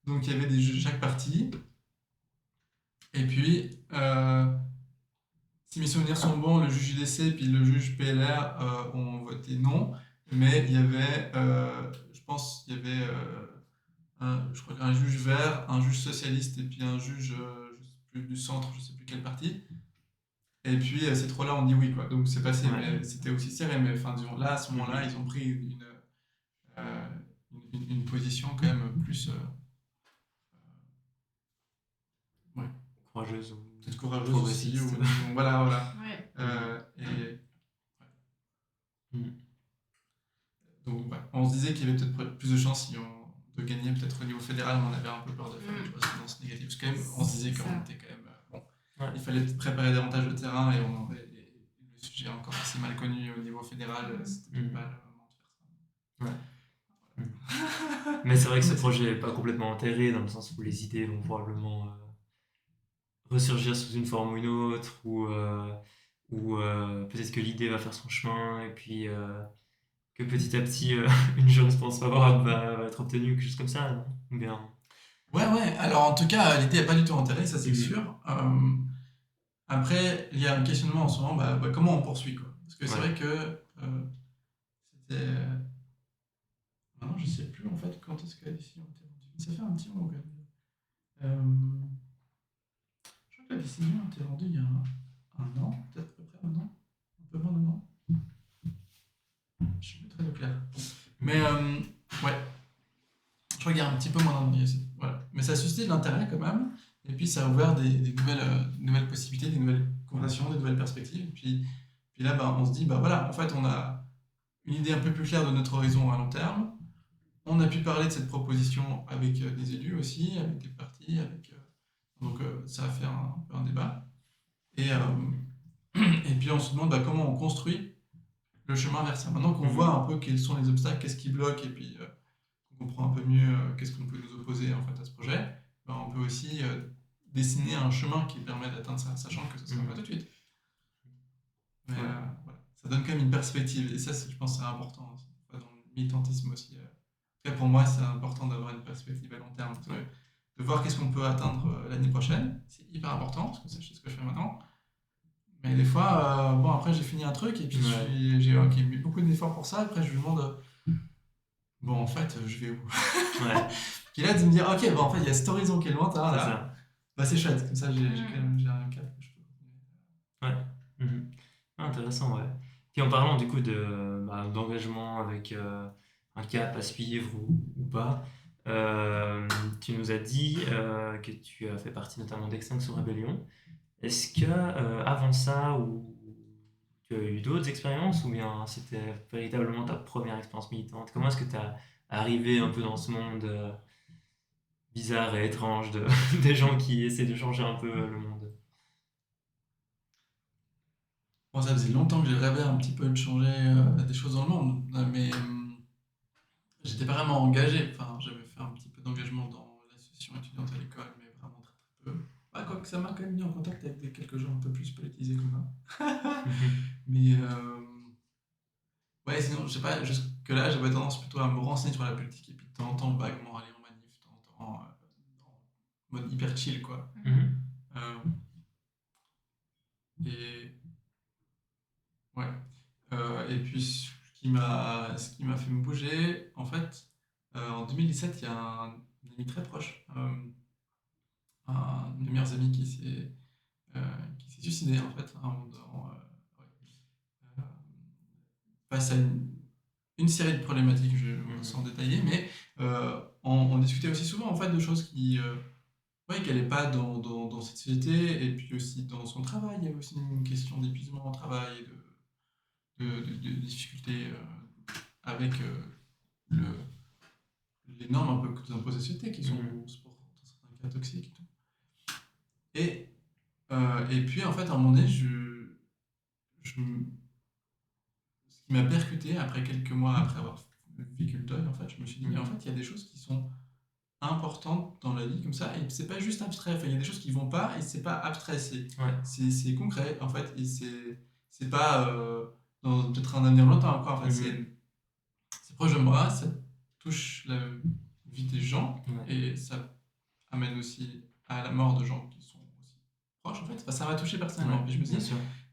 donc il y avait des juges de chaque partie. Et puis, si mes souvenirs sont bons, le juge UDC puis le juge PLR ont voté non, mais il y avait, je pense, il y avait je crois un juge vert, un juge socialiste et puis un juge je sais plus, du centre, je sais plus quel parti. Et puis ces trois-là ont dit oui, quoi. Donc c'est passé, Ouais. mais c'était aussi serré. Mais enfin, disons, là, à ce moment-là, ils ont pris une position quand même plus Courageuse. peut-être courageuse aussi. Progressiste. Voilà. Ouais. Et Mm. donc, ouais. On se disait qu'il y avait peut-être plus de chances de de gagner peut-être au niveau fédéral, mais on avait un peu peur de faire une tendance négative. Parce que quand même, on se disait qu'on était quand même... bon, Ouais. il fallait préparer davantage le terrain et le sujet est encore assez mal connu au niveau fédéral. C'était pas le moment de faire ça. Mais c'est vrai que ce projet n'est pas complètement enterré, dans le sens où les idées vont probablement ressurgir sous une forme ou une autre, ou peut-être que l'idée va faire son chemin, et puis que petit à petit, une jurisprudence favorable va être obtenue, quelque chose comme ça, non? Ou bien... Ouais, alors en tout cas, l'idée n'est pas du tout enterrée, ça c'est sûr. Après, il y a un questionnement en ce moment, comment on poursuit, quoi. Parce que c'est vrai que c'était... Maintenant, je sais plus en fait quand est-ce que la décision a été rendue. Ça fait un petit moment quand même. Je crois que la décision a été rendue il y a un an, peut-être à peu près un an. Un peu moins d'un an. Je suis pas très au clair. Mais ouais, je crois qu'il y a un petit peu moins d'un an. Voilà. Mais ça suscite l'intérêt quand même. Et puis ça a ouvert des nouvelles possibilités, des nouvelles conversations, des nouvelles perspectives. Puis là, on se dit, voilà, en fait, on a une idée un peu plus claire de notre horizon à long terme. On a pu parler de cette proposition avec des élus aussi, avec des partis, donc ça a fait un peu un débat. Et puis on se demande comment on construit le chemin vers ça. Maintenant qu'on voit un peu quels sont les obstacles, qu'est-ce qui bloque, et puis qu'on comprend un peu mieux qu'est-ce qu'on peut nous opposer en fait à ce projet, on peut aussi dessiner un chemin qui permet d'atteindre ça, sachant que ce ne sera pas tout de suite. Mais voilà. Ça donne quand même une perspective, et ça, je pense, c'est important aussi, dans le militantisme aussi. Pour moi, c'est important d'avoir une perspective à long terme, de voir qu'est-ce qu'on peut atteindre l'année prochaine. C'est hyper important, parce que c'est ce que je fais maintenant. Mais des fois, après j'ai fini un truc, et puis j'ai mis beaucoup d'efforts pour ça, après je me demande, en fait, je vais où? Puis là, de me dire, ok, en fait, il y a cet horizon qui est lointain, là. C'est chouette, comme ça j'ai un cap que je peux continuer. Intéressant, ouais. Puis en parlant du coup d'engagement avec un cap à suivre ou pas, tu nous as dit que tu as fait partie notamment d'Extinction Rebellion. Est-ce que avant ça, ou tu as eu d'autres expériences, ou bien c'était véritablement ta première expérience militante? Comment est-ce que tu as arrivé un peu dans ce monde bizarre et étrange des gens qui essaient de changer un peu le monde? Bon, ça faisait longtemps que j'ai rêvé un petit peu de changer des choses dans le monde, mais j'étais pas vraiment engagé. Enfin, j'avais fait un petit peu d'engagement dans l'association étudiante à l'école, mais vraiment très très peu. Quoique ça m'a quand même mis en contact avec quelques gens un peu plus politisés que moi. Mais ouais, sinon, je sais pas, jusque-là, j'avais tendance plutôt à me renseigner sur la politique, et puis de temps en temps vaguement aller en manif, de temps en temps en mode hyper chill, quoi. Et ouais. Et puis ce qui m'a fait me bouger, en fait, en 2017, il y a un ami très proche, un de mes meilleurs amis qui s'est suicidé, en fait, face à une série de problématiques, sans détailler, mais on discutait aussi souvent, en fait, de choses qu'elle n'allait pas dans cette société, et puis aussi dans son travail. Il y avait aussi une question d'épuisement au travail, de difficultés avec les normes un peu que nous impose la société, qui sont dans certains cas toxiques et tout. Et puis en fait, à un moment donné, ce qui m'a percuté après quelques mois après avoir vécu le deuil, en fait, je me suis dit, mais en fait, il y a des choses qui sont importantes dans la vie comme ça, et c'est pas juste abstrait. Enfin, il y a des choses qui vont pas, et c'est pas abstrait, c'est concret, en fait, et c'est pas dans peut-être un avenir lointain encore, en fait, c'est proche de moi, ça touche la vie des gens, et ça amène aussi à la mort de gens qui sont aussi proches, en fait. Enfin, ça m'a touché personnellement. Puis je me dis,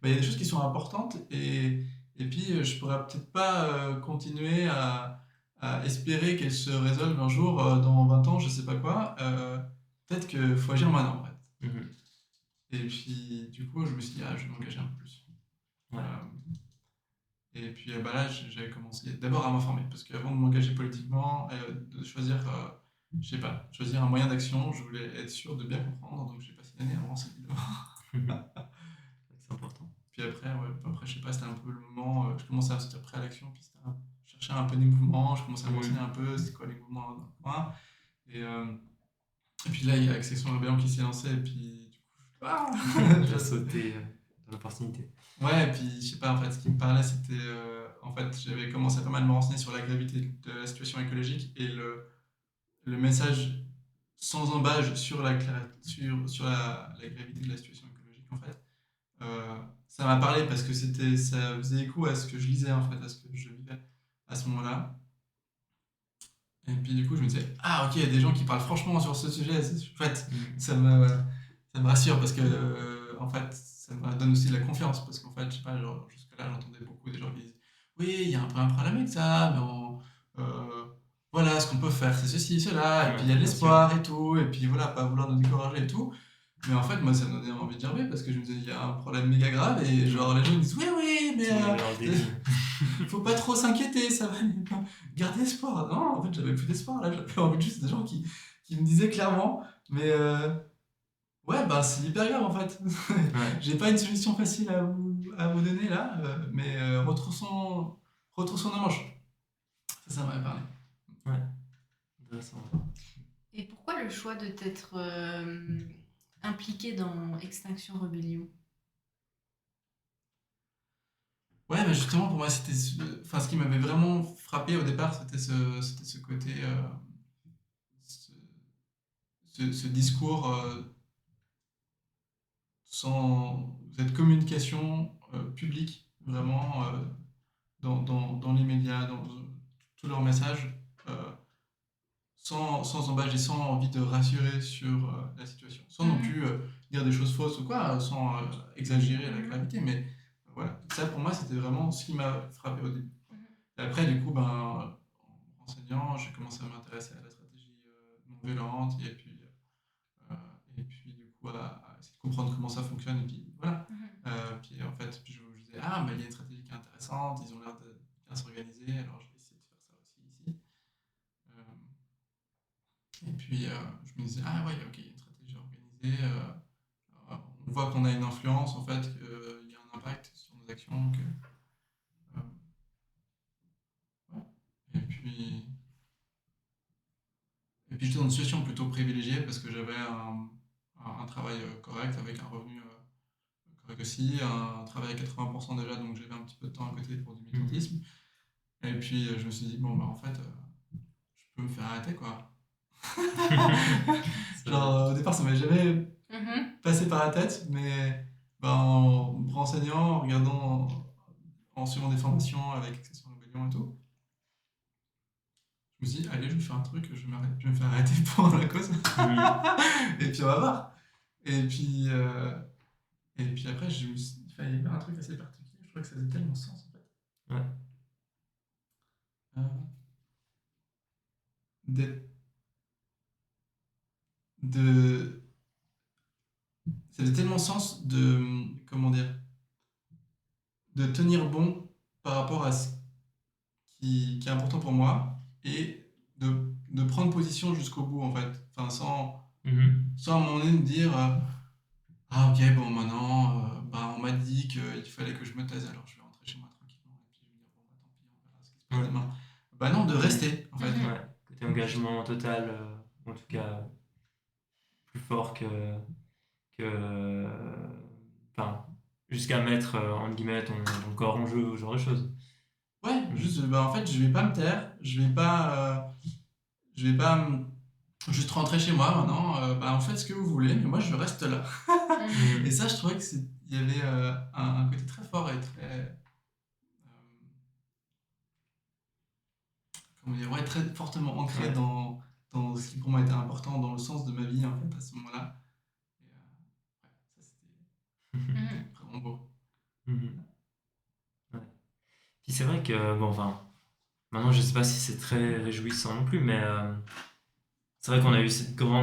il y a des choses qui sont importantes, et puis je pourrais peut-être pas continuer à espérer qu'elles se résolvent un jour, dans 20 ans, je sais pas quoi. Peut-être qu'il faut agir maintenant, en fait. Et puis, du coup, je me suis dit, je vais m'engager un peu plus. Et puis là, j'avais commencé d'abord à m'informer, parce qu'avant de m'engager politiquement, de choisir, je sais pas, choisir un moyen d'action, je voulais être sûr de bien comprendre, donc j'ai passé une année à me renseigner d'abord. C'est important. Puis après, je sais pas, c'était un peu le moment, je commençais à me sentir prêt à l'action, puis je cherchais un peu des mouvements, je commençais à me renseigner un peu, c'est quoi les mouvements dans le coin. Et puis là, il y a Extinction Rebellion qui s'est lancé, et puis du coup, Tu as sauté dans l'opportunité. ouais, et puis je sais pas, en fait, ce qui me parlait, c'était. En fait, j'avais commencé à pas mal me renseigner sur la gravité de la situation écologique et le message sans embâche sur la gravité de la situation écologique, en fait. Ça m'a parlé parce que ça faisait écho à ce que je lisais, en fait, à ce que je vivais à ce moment-là. Et puis du coup, je me disais, ah ok, il y a des gens qui parlent franchement sur ce sujet, c'est chouette. Ça me rassure parce que, en fait, ça me donne aussi de la confiance parce qu'en fait, je sais pas, genre, jusque-là, j'entendais beaucoup des gens qui disent, oui, il y a un peu un problème avec ça, mais voilà, ce qu'on peut faire, c'est ceci, cela, et puis il y a de Bien sûr. l'espoir et tout, et puis voilà, pas vouloir nous décourager et tout. Mais en fait, moi, ça me donnait envie de gerber parce que je me disais, il y a un problème méga grave, et genre, les gens ils disent, oui, oui, mais leur déni. faut pas trop s'inquiéter, ça va aller. Garder espoir. Non, en fait, j'avais plus d'espoir là, j'avais envie de juste des gens qui me disaient clairement, mais ouais, bah c'est hyper grave en fait. Ouais. J'ai pas une solution facile à vous donner là, mais retroussons nos manches. Ça m'avait parlé. Ouais. Intéressant. Et pourquoi le choix de t'être impliqué dans Extinction Rebellion? Ouais, mais justement, pour moi, enfin, ce qui m'avait vraiment frappé au départ, c'était ce côté, ce, ce discours sans cette communication publique, vraiment dans les médias, dans tous leurs messages, euh, sans embâche et sans envie de rassurer sur la situation, sans non plus dire des choses fausses ou quoi, sans exagérer la gravité, mais voilà, ça pour moi c'était vraiment ce qui m'a frappé au début. Et après, du coup, ben, en enseignant, j'ai commencé à m'intéresser à la stratégie non violente euh, et puis du coup à essayer de comprendre comment ça fonctionne et puis voilà. Puis en fait, puis je me disais, ah, bah, il y a une stratégie qui est intéressante, ils ont l'air de bien s'organiser, alors je vais essayer de faire ça aussi ici. Et puis je me disais, ah ouais, ok, il y a une stratégie organisée, on voit qu'on a une influence, en fait, qu'il y a un impact sur nos actions, euh, ouais. Et puis, et puis j'étais dans une situation plutôt privilégiée parce que j'avais un travail correct avec un revenu correct aussi, un travail à 80% déjà, donc j'avais un petit peu de temps à côté pour du militantisme. Et puis je me suis dit, bon, bah en fait, je peux me faire arrêter quoi. Genre, au départ, ça m'avait jamais passé par la tête, mais bah, en me renseignant, en regardant, en suivant des formations avec Extinction Rebellion et tout, je me suis dit, allez, je vais faire un truc, je vais me faire arrêter pour la cause. Et puis on va voir. Et puis, après, il fallait faire un truc assez particulier. Je trouvais que ça faisait tellement sens en fait. Ouais. Euh, d'être- de, ça faisait tellement sens comment dire, de tenir bon par rapport à ce qui est important pour moi et de prendre position jusqu'au bout en fait. Enfin, sans à un moment donné me dire ah ok, bon maintenant, bah, on m'a dit qu'il fallait que je me taise, alors je vais rentrer chez moi tranquillement et puis je vais me dire bon bah tant pis, on verra ce qui se passe Ouais. demain. Bah non, de rester en fait. Ouais. Côté engagement total, en tout cas plus fort que enfin, jusqu'à mettre entre guillemets ton corps en jeu, ce genre de choses. Ouais, juste bah en fait je vais pas me taire, je vais pas juste rentrer chez moi maintenant, bah en faites ce que vous voulez, mais moi je reste là. Et ça je trouvais que il y avait un côté très fort et très comment dire, ouais, très fortement ancré Ouais. dans ce qui pour moi était important, dans le sens de ma vie en fait à ce moment-là. Et ouais, ça c'était vraiment beau. Mhm. Ouais. Puis c'est vrai que, bon, enfin, maintenant je sais pas si c'est très réjouissant non plus, mais c'est vrai qu'on a eu ce grand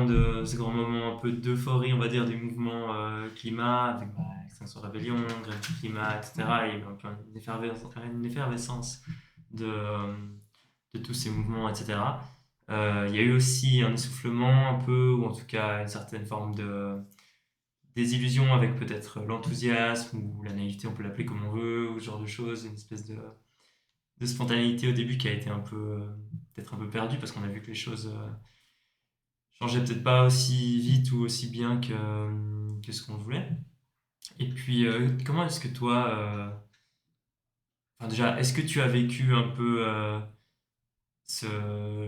moment un peu d'euphorie, on va dire, du mouvement climat, avec Extinction Rebellion, Grève du climat, etc. Et donc une effervescence de tous ces mouvements, etc. Il y a eu aussi un essoufflement un peu, ou en tout cas une certaine forme de désillusion avec peut-être l'enthousiasme ou la naïveté, on peut l'appeler comme on veut, ou ce genre de choses, une espèce de spontanéité au début qui a été un peu, peut-être un peu perdue parce qu'on a vu que les choses changeaient peut-être pas aussi vite ou aussi bien que ce qu'on voulait. Et puis, comment est-ce que toi, enfin déjà, est-ce que tu as vécu un peu ce,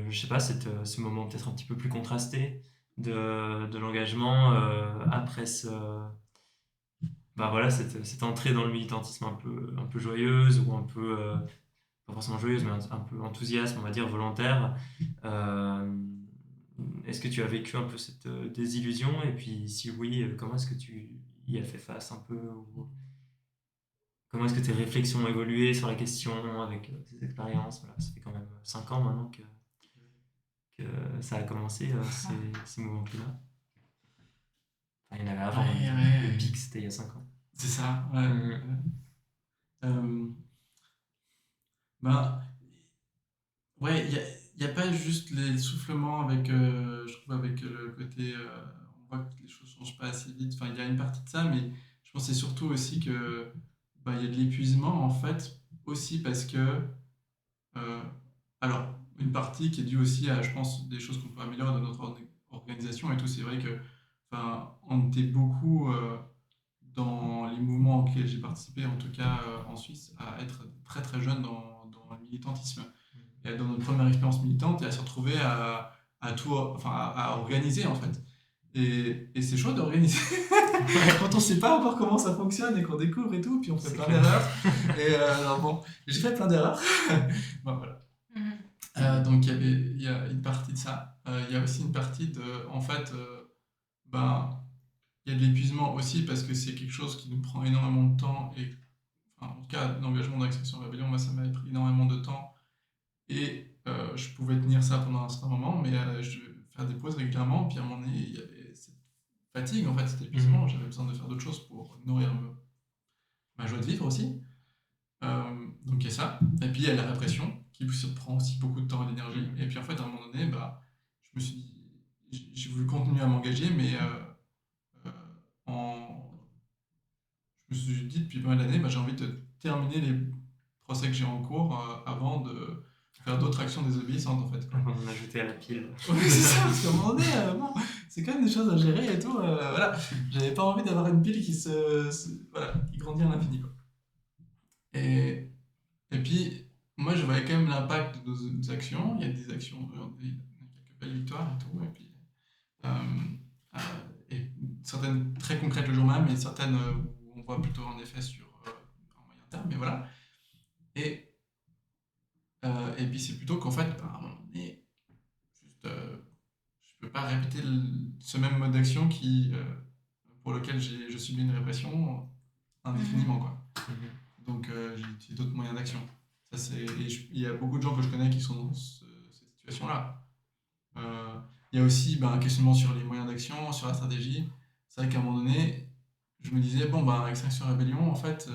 je sais pas, ce moment peut-être un petit peu plus contrasté de l'engagement après bah voilà, cette entrée dans le militantisme un peu joyeuse ou un peu, pas forcément joyeuse, mais un peu enthousiasme, on va dire, volontaire. Euh, Est-ce que tu as vécu un peu cette désillusion? Et puis, si oui, comment est-ce que tu y as fait face un peu? Ou comment est-ce que tes réflexions ont évolué sur la question avec tes expériences? Voilà, ça fait quand même 5 ans maintenant que ça a commencé, ces mouvements-là. Enfin, il y en avait avant, Ouais, mais le ouais, pic, c'était il y a 5 ans. c'est ça. Ouais. Mhm. Euh, ben, ouais, y a pas juste les soufflements avec, je trouve, avec le côté, on voit que les choses changent pas assez vite. Enfin, il y a une partie de ça, mais je pense que c'est surtout aussi que, bah, il y a de l'épuisement, en fait, aussi parce que, euh, alors, une partie qui est due aussi à, je pense, des choses qu'on peut améliorer dans notre organisation et tout. C'est vrai que, enfin, on était beaucoup, dans les mouvements auxquels j'ai participé, en tout cas en Suisse, à être très très jeune dans le militantisme. Et dans notre première expérience militante, et à se retrouver à tout, enfin, à organiser en fait. Et c'est chaud d'organiser Ouais, quand on sait pas encore comment ça fonctionne et qu'on découvre et tout, puis on fait c'est plein clair. d'erreurs. Et alors bon, j'ai fait plein d'erreurs. Bon, voilà. Mhm. Donc il y a une partie de ça. Il y a aussi une partie de, en fait, ben, il y a de l'épuisement aussi parce que c'est quelque chose qui nous prend énormément de temps et enfin, en tout cas l'engagement dans l'Extinction Rebellion, moi ça m'avait pris énormément de temps et je pouvais tenir ça pendant un certain moment, mais je devais faire des pauses régulièrement. Puis à un moment donné, il y avait cette fatigue, en fait, cet épuisement. Mhm. J'avais besoin de faire d'autres choses pour nourrir ma joie de vivre aussi. Donc il y a ça. Et puis il y a la répression qui se prend aussi beaucoup de temps et d'énergie. Mhm. Et puis en fait, à un moment donné, bah, je me suis dit, j'ai voulu continuer à m'engager, mais euh, en, je me suis dit depuis pas mal d'années, bah, j'ai envie de terminer les procès que j'ai en cours avant de faire d'autres actions désobéissantes en fait. Quoi. On en a ajouté à la pile. Oui, c'est ça, parce qu'à un moment donné, bon, c'est quand même des choses à gérer et tout. Voilà, j'avais pas envie d'avoir une pile voilà, qui grandit à l'infini. Quoi. Et, et puis, moi, je voyais quand même l'impact de nos actions. Il y a des actions, quelques belles victoires et tout. Et puis, euh, euh, et certaines très concrètes le jour même, et certaines où on voit plutôt en effet sur un moyen terme. Mais voilà. Et, et puis, c'est plutôt qu'en fait, bah, à un moment donné, juste, je peux pas répéter ce même mode d'action pour lequel je subis une répression indéfiniment, Mhm. quoi. Mhm. Donc j'ai utilisé d'autres moyens d'action. Il y a beaucoup de gens que je connais qui sont dans cette situation-là. Euh, il y a aussi ben, un questionnement sur les moyens d'action, sur la stratégie. C'est vrai qu'à un moment donné, je me disais, bon, ben, Extinction Rebellion, en fait,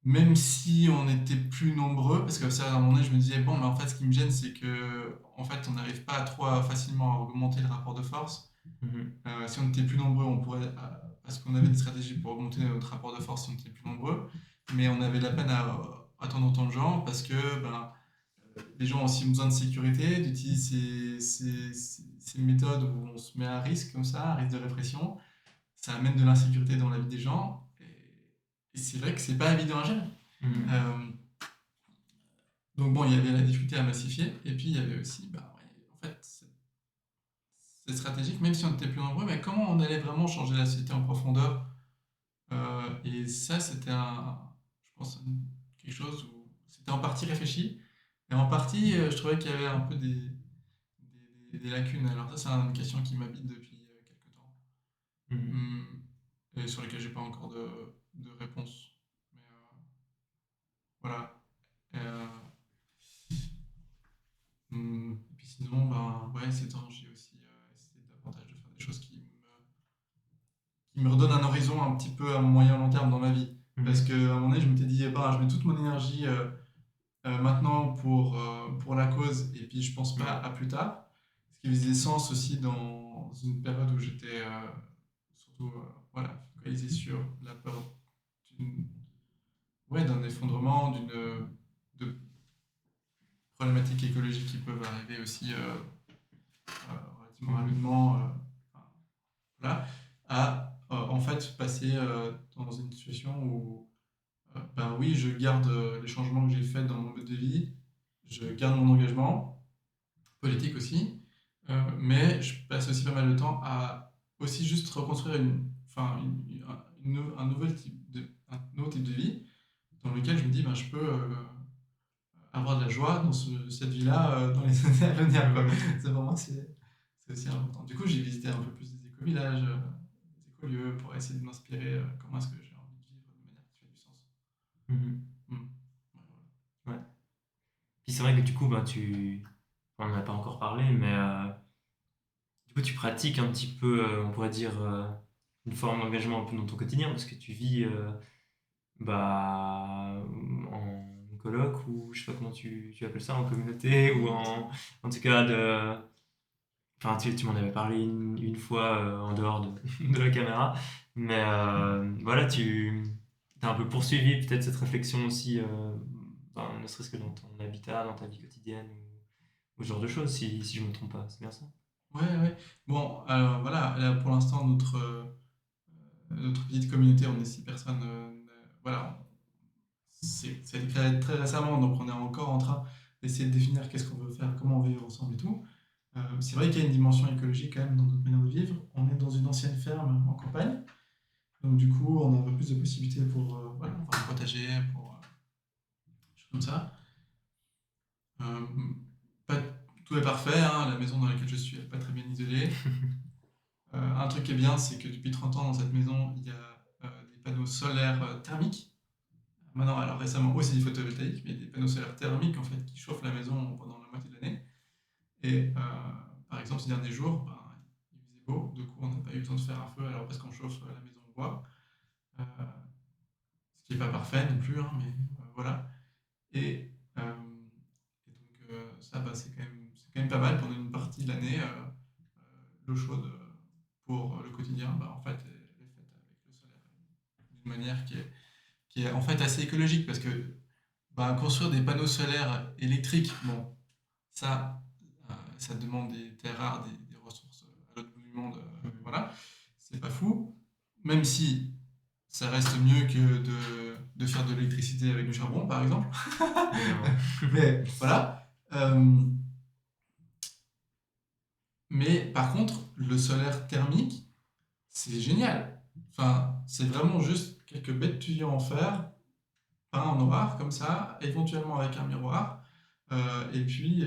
même si on était plus nombreux, parce que ça, à un moment donné, je me disais, bon, mais en fait, ce qui me gêne, c'est que, en fait, on n'arrive pas facilement à augmenter le rapport de force. Mhm. Si on était plus nombreux, on pourrait, parce qu'on avait des stratégies pour augmenter notre rapport de force si on était plus nombreux, mais on avait la peine à attendre autant de gens parce que ben, les gens ont aussi besoin de sécurité, d'utiliser ces méthodes où on se met à risque comme ça, à risque de répression. Ça amène de l'insécurité dans la vie des gens et c'est vrai que c'est pas évident à gérer. Mhm. Euh, donc bon, il y avait la difficulté à massifier et puis il y avait aussi, bah, ouais, en fait, c'est stratégique, même si on était plus nombreux, mais comment on allait vraiment changer la société en profondeur. Et ça, c'était je pense, quelque chose où c'était en partie réfléchi, et en partie, je trouvais qu'il y avait un peu des lacunes. Alors ça, c'est une question qui m'habite depuis quelques temps, Mhm. Hum, et sur lesquelles j'ai pas encore de réponse. Mais voilà. Euh, et puis sinon, ben, ouais, ces temps, j'ai aussi essayé davantage de faire des choses qui me redonnent un horizon un petit peu à moyen long terme dans ma vie. Parce Mhm. qu'à un moment donné, je m'étais dit, eh ben, je mets toute mon énergie maintenant pour la cause, et puis je pense pas Mhm. à plus tard. Ce qui faisait sens aussi dans une période où j'étais surtout voilà, focalisé sur la peur d'une, ouais, d'un effondrement, d'une. problématiques écologiques qui peuvent arriver aussi relativement rapidement, enfin, voilà, à en fait passer dans une situation où ben oui, je garde les changements que j'ai faits dans mon mode de vie, je garde mon engagement politique aussi, mais je passe aussi pas mal de temps à aussi juste reconstruire enfin, un nouveau type de vie dans lequel je me dis, ben, je peux avoir de la joie dans cette vie-là dans les années à venir, quoi. C'est vraiment, c'est aussi important. Du coup, j'ai visité un peu plus des éco-villages, des écolieux, pour essayer de m'inspirer comment est-ce que j'ai envie de vivre de manière qui fait du sens. Mhm. Mm. Ouais, voilà. Ouais. Puis c'est vrai que du coup, ben, on n'en a pas encore parlé, mais du coup, tu pratiques un petit peu, on pourrait dire, une forme d'engagement un peu dans ton quotidien, parce que tu vis bah, en coloc, ou je sais pas comment tu appelles ça, en communauté, ou en tout cas enfin, tu m'en avais parlé une fois en dehors de la caméra, mais voilà, tu as un peu poursuivi peut-être cette réflexion aussi, ben, ne serait-ce que dans ton habitat, dans ta vie quotidienne, ou ce genre de choses, si je me trompe pas, c'est bien ça? Ouais, ouais. Bon, alors voilà, là, pour l'instant, notre petite communauté, on est 6 personnes. Voilà, ça a été créé très récemment, donc on est encore en train d'essayer de définir qu'est-ce qu'on veut faire, comment on veut vivre ensemble et tout. C'est vrai qu'il y a une dimension écologique quand même dans notre manière de vivre. On est dans une ancienne ferme en campagne, donc du coup, on a un peu plus de possibilités pour voilà, avoir un potager, pour des choses comme ça. Euh, pas tout est parfait, hein, la maison dans laquelle je suis n'est pas très bien isolée. Un truc qui est bien, c'est que depuis 30 ans dans cette maison, il y a des panneaux solaires thermiques. Maintenant, alors récemment aussi des photovoltaïques, mais des panneaux solaires thermiques en fait qui chauffent la maison pendant la moitié de l'année. Et par exemple, ces derniers jours, ben, il faisait beau, du coup on n'a pas eu le temps de faire un feu alors parce qu'on chauffe la maison au bois. Euh, Ce qui n'est pas parfait non plus, hein, mais voilà. Et, et donc ça, bah, c'est quand même pas mal pendant une partie de l'année. L'eau chaude pour le quotidien, bah, en fait, elle est faite avec le solaire d'une manière qui est en fait assez écologique parce que bah, construire des panneaux solaires électriques, bon, ça, ça demande des terres rares, des ressources à l'autre bout du monde, voilà, c'est pas fou. Même si ça reste mieux que de faire de l'électricité avec du charbon, par exemple. Évidemment. Mais voilà. Mais par contre, le solaire thermique, c'est génial. Enfin, c'est vraiment juste quelques bêtes tuyaux en fer, peints en noir, comme ça, éventuellement avec un miroir, et puis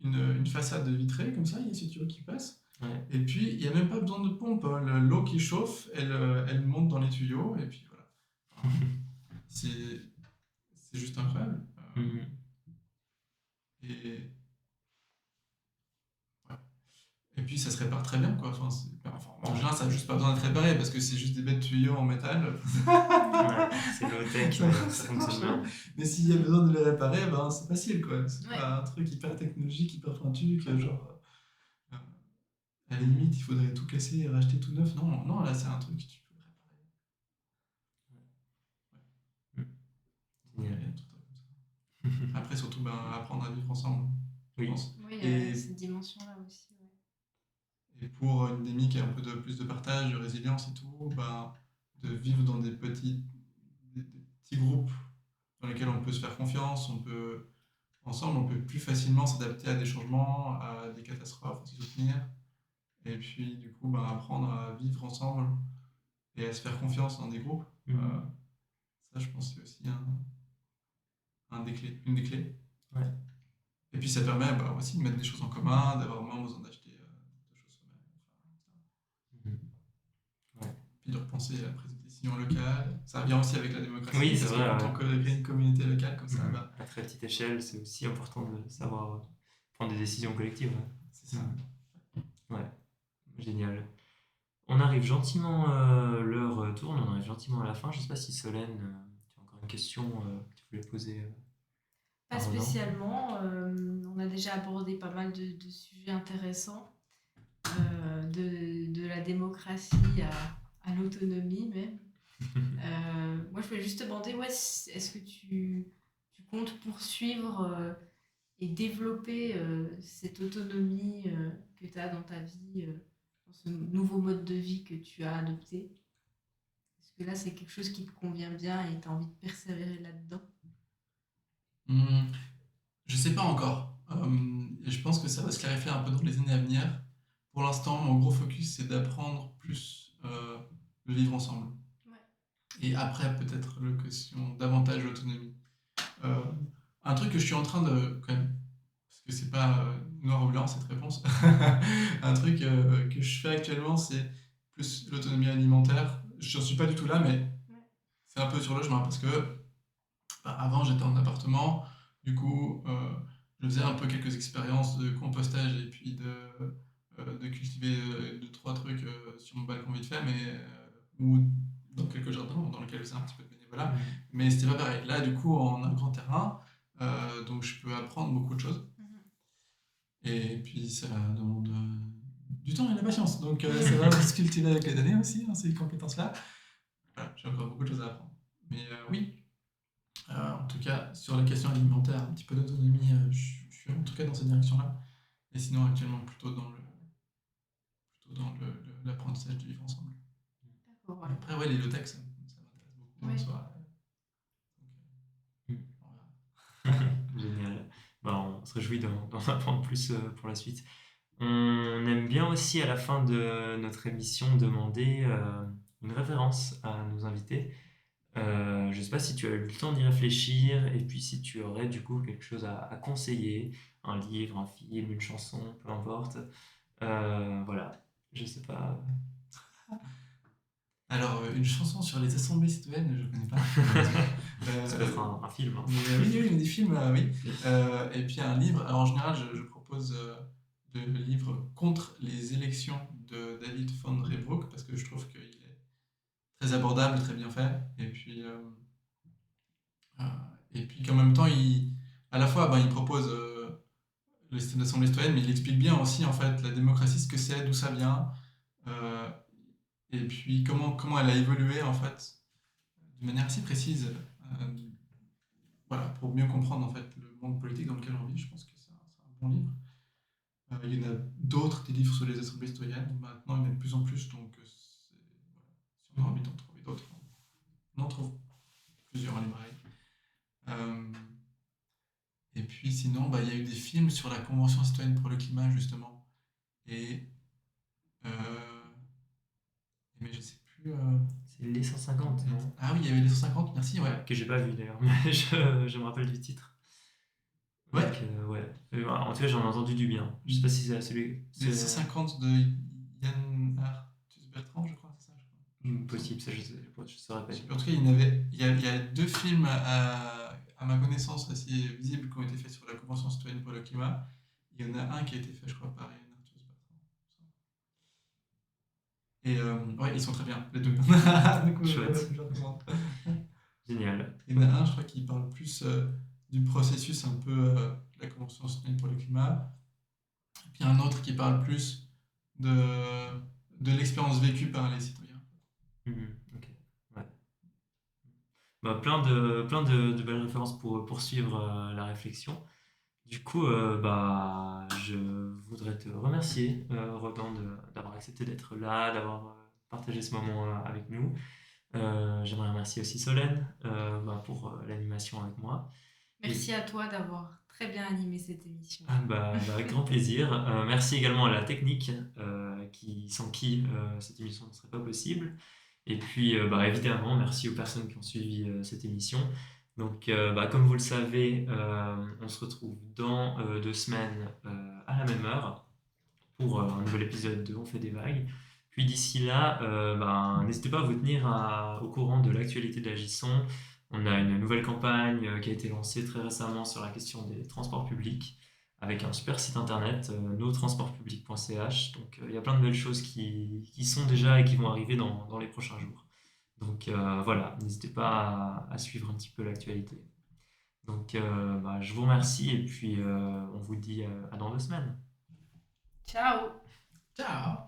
une façade vitrée, comme ça, il y a ces tuyaux qui passent. Ouais. Et puis, il n'y a même pas besoin de pompe, hein. L'eau qui chauffe, elle monte dans les tuyaux, et puis voilà. C'est c'est juste incroyable. Mhm. Et, ouais. Et puis, ça se répare très bien, quoi. Enfin, en général, ça n'a juste pas besoin d'être réparé, parce que c'est juste des bêtes tuyaux en métal. Ouais, c'est low-tech, Ça, mais ça ça marche fonctionne bien. bien. Mais s'il y a besoin de les réparer, ben, c'est facile, quoi. C'est Ouais. pas un truc hyper technologique, hyper pointu, que genre, euh, à la limite, il faudrait tout casser et racheter tout neuf. Non, non, là, c'est un truc que tu peux réparer. Mhm. Ouais, Génial. il y a tout un truc comme ça. Après, surtout, ben, apprendre à vivre ensemble, je Oui. pense. Oui, il y a Et, cette dimension-là aussi. Ouais. et pour une dynamique qui a un peu plus de partage, de résilience et tout, ben, de vivre dans des petits groupes dans lesquels on peut se faire confiance, ensemble, on peut plus facilement s'adapter à des changements, à des catastrophes, se soutenir. Et puis, du coup, ben, apprendre à vivre ensemble et à se faire confiance dans des groupes. Mhm. Ça, je pense que c'est aussi une des clés. Ouais. Et puis, ça permet bah, aussi de mettre des choses en commun, d'avoir moins besoin d'acheter de choses soi-même. Enfin, Mhm. Ouais. puis de repenser à la prise de décision locale. Ça vient aussi avec la démocratie, Oui, c'est parce que vrai, quand ouais. on crée une communauté locale comme ça, Mhm. bah, À très petite échelle, c'est aussi important de savoir prendre des décisions collectives. c'est ça. Mhm. Ouais, génial. On arrive gentiment, l'heure tourne, on arrive gentiment à la fin. Je sais pas si Solène, tu as encore une question que tu voulais poser Pas à Ronan. spécialement. On a déjà abordé pas mal de sujets intéressants, de la démocratie à l'autonomie même. Moi, je voulais juste te demander, ouais, est-ce que tu comptes poursuivre et développer cette autonomie que tu as dans ta vie, dans ce nouveau mode de vie que tu as adopté? Est-ce que là, c'est quelque chose qui te convient bien et tu as envie de persévérer là-dedans? Hum, je sais pas encore. Et je pense que ça va se clarifier un peu dans les années à venir. Pour l'instant, mon gros focus, c'est d'apprendre plus le vivre ensemble. Ouais. Et après, peut-être le question davantage d'autonomie. Euh, un truc que je suis en train de, quand même, parce que c'est pas noir ou blanc cette réponse, un truc que je fais actuellement, c'est plus l'autonomie alimentaire. Je n'en suis pas du tout là, mais Ouais. c'est un peu sur le chemin parce que avant j'étais en appartement, du coup je faisais un peu quelques expériences de compostage et puis de cultiver deux, trois trucs sur mon balcon vite fait, mais ou dans quelques jardins dans lesquels je faisais un petit peu de bénévolat, mais c'était pas pareil. Là, du coup, on a un grand terrain, donc je peux apprendre beaucoup de choses. Et puis ça demande du temps et de la patience, donc ça va se cultiver avec les années aussi, hein, ces compétences-là. Voilà, j'ai encore beaucoup de choses à apprendre. Mais oui, en tout cas, sur la question alimentaire, un petit peu d'autonomie, je suis en tout cas dans cette direction-là. Et sinon, actuellement, plutôt dans l'apprentissage de vivre ensemble. D'accord, ouais. Après, ouais, les low-tech, ça m'intéresse beaucoup en Ouais. soi. Donc, on verra. Génial. Bah, on se réjouit d'en apprendre plus pour la suite. On aime bien aussi à la fin de notre émission demander une référence à nos invités. Je ne sais pas si tu as eu le temps d'y réfléchir et puis si tu aurais du coup quelque chose à conseiller, un livre, un film, une chanson, peu importe. Voilà, je sais pas. Alors, une chanson sur les assemblées citoyennes, je connais pas. Ça peut être un film, hein. Oui, des films, oui. Et puis un livre. Alors, en général, je propose le livre Contre les élections de David von Reybrouck parce que je trouve qu'il est très abordable, très bien fait. Euh, et puis qu'en même temps, à la fois, ben, il propose le système d'assemblée citoyenne, mais il explique bien aussi en fait la démocratie, ce que c'est, d'où ça vient, euh, et puis comment elle a évolué en fait de manière assez précise, voilà, pour mieux comprendre en fait le monde politique dans lequel on vit. Je pense que c'est un bon livre. Il y en a d'autres, des livres sur les assemblées citoyennes. Maintenant, il y en a de plus en plus, donc voilà, si on a envie d'en trouver d'autres, on en trouve plusieurs en librairie. Et puis sinon, bah, il y a eu des films sur la Convention citoyenne pour le climat, justement. Et, euh, mais je sais plus. C'est les 150, non? Ah oui, il y avait les 150, merci, ouais. Que j'ai pas vu d'ailleurs, mais je me rappelle du titre. Ouais. Donc, ouais. En tout cas, j'en ai entendu du bien. Je sais pas si c'est celui. Les 150 de Yann Arthus Bertrand, je crois, c'est ça, je crois. Possible, ça je saurais pas. Je sais pas. En tout cas, il y a deux films à ma connaissance assez visibles qui ont été faits sur la Convention citoyenne pour le climat. Il y en a un qui a été fait, je crois, par Yann Arthus Bertrand. Et ouais, ils sont très bien, les deux. Du coup, Chouette. je recommande. Génial. Il y en a un, je crois, qui parle plus du processus un peu de la Convention citoyenne pour le climat. Et puis un autre qui parle plus de l'expérience vécue par les citoyens. Ok. Ouais. Bah, plein de belles références pour poursuivre la réflexion. Du coup, bah, je voudrais te remercier, Rodan, d'avoir accepté d'être là, d'avoir partagé ce moment avec nous. J'aimerais remercier aussi Solène bah, pour l'animation avec moi. Merci à toi d'avoir très bien animé cette émission. Bah, avec grand plaisir. Merci également à la technique, sans qui cette émission ne serait pas possible. Et puis, bah, évidemment, merci aux personnes qui ont suivi cette émission. Donc, bah, comme vous le savez, on se retrouve dans 2 semaines à la même heure pour un nouvel épisode de On fait des vagues. Puis d'ici là, bah, n'hésitez pas à vous tenir au courant de l'actualité de l'Agisson. On a une nouvelle campagne qui a été lancée très récemment sur la question des transports publics avec un super site internet, notransportpublics.ch. Donc il y a plein de belles choses qui sont déjà et qui vont arriver dans les prochains jours. Donc voilà, n'hésitez pas à suivre un petit peu l'actualité. Donc bah, je vous remercie et puis on vous dit à dans 2 semaines. Ciao! Ciao!